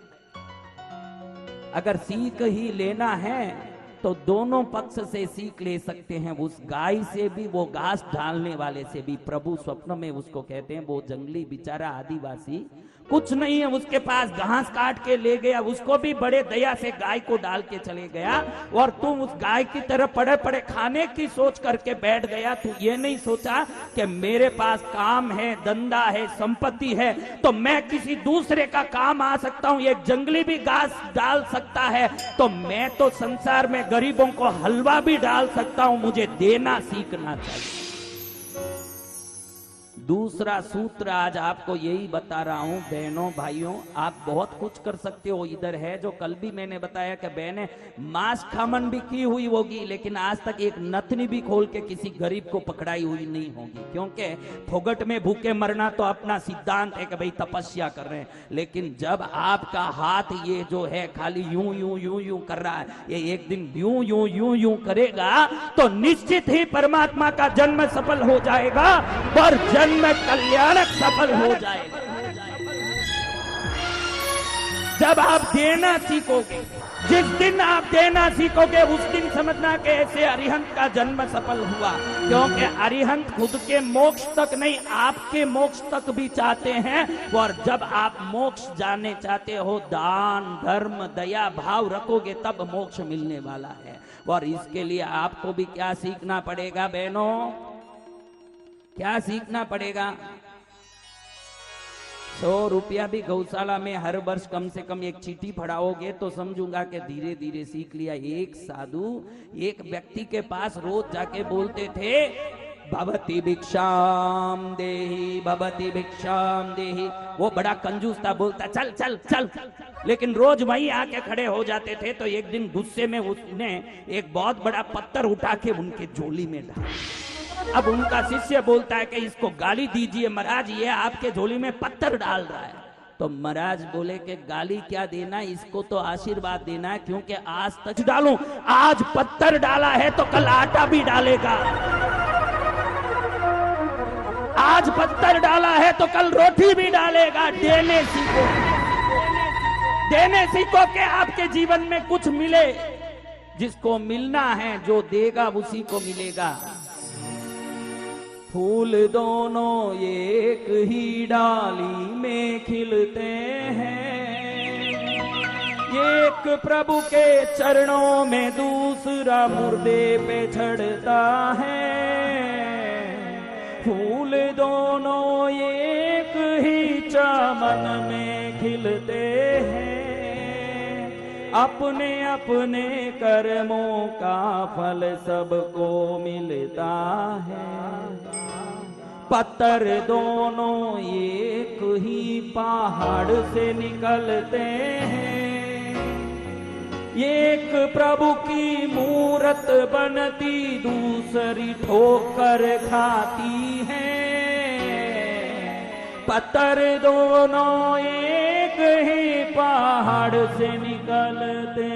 अगर सीख ही लेना है तो दोनों पक्ष से सीख ले सकते हैं, उस गाय से भी, वो घास डालने वाले से भी। प्रभु स्वप्न में उसको कहते हैं वो जंगली बेचारा आदिवासी कुछ नहीं है, उसके पास घास काट के ले गया, उसको भी बड़े दया से गाय को डाल के चले गया, और तुम उस गाय की तरफ पड़े पड़े खाने की सोच करके बैठ गया। तू ये नहीं सोचा कि मेरे पास काम है, धंधा है, संपत्ति है, तो मैं किसी दूसरे का काम आ सकता हूं। एक जंगली भी घास डाल सकता है, तो मैं तो संसार में गरीबों को हलवा भी डाल सकता हूं। मुझे देना सीखना चाहिए। दूसरा सूत्र आज आपको यही बता रहा हूं बहनों भाइयों, आप बहुत कुछ कर सकते हो। इधर है जो कल भी मैंने बताया कि बहनें मांस खामन भी की हुई होगी, लेकिन आज तक एक नथनी भी खोल के किसी गरीब को पकड़ाई हुई नहीं होगी, क्योंकि फोगट में भूखे मरना तो अपना सिद्धांत है कि भाई तपस्या कर रहे हैं। लेकिन जब आपका हाथ ये जो है खाली यूं यूं यूं यूं कर रहा है, ये एक दिन यूं यूं यूं यूं करेगा तो निश्चित ही परमात्मा का जन्म सफल हो जाएगा और जन्म में कल्याणक सफल हो जाएगा। जब आप देना सीखोगे, जिस दिन आप देना सीखोगे उस दिन समझना कि ऐसे अरिहंत का जन्म सफल हुआ, क्योंकि अरिहंत खुद के मोक्ष तक नहीं, आपके मोक्ष तक भी चाहते हैं। और जब आप मोक्ष जाने चाहते हो, दान धर्म दया भाव रखोगे तब मोक्ष मिलने वाला है। और इसके लिए आपको भी क्या सीखना पड़ेगा बहनों, क्या सीखना पड़ेगा? 100 रुपया भी गौशाला में हर वर्ष कम से कम एक चीटी फड़ाओगे तो समझूंगा कि धीरे धीरे सीख लिया। एक साधु एक व्यक्ति के पास रोज जाके बोलते थे भवति भिक्षाम देहि, भवति भिक्षाम देहि। वो बड़ा कंजूस था, बोलता चल चल चल, लेकिन रोज वहीं आके खड़े हो जाते थे। तो एक दिन गुस्से में उसने एक बहुत बड़ा पत्थर उठा के उनके झोली में डाला। अब उनका शिष्य बोलता है कि इसको गाली दीजिए महाराज, ये आपके झोली में पत्थर डाल रहा है। तो महाराज बोले कि गाली क्या देना, इसको तो आशीर्वाद देना है, क्योंकि आज तक डालूं, आज पत्थर डाला है तो कल आटा भी डालेगा, आज पत्थर डाला है तो कल रोटी भी डालेगा। देने सीखो, देने सीखो कि आपके जीवन में कुछ मिले। जिसको मिलना है, जो देगा उसी को मिलेगा। फूल दोनों एक ही डाली में खिलते हैं, एक प्रभु के चरणों में, दूसरा मुर्दे पे चढ़ता है। फूल दोनों एक ही चमन में खिलते हैं, अपने अपने कर्मों का फल सबको मिलता है। पत्थर दोनों एक ही पहाड़ से निकलते हैं, एक प्रभु की मूरत बनती, दूसरी ठोकर खाती है। पत्थर दोनों एक ही पहाड़ से निकलते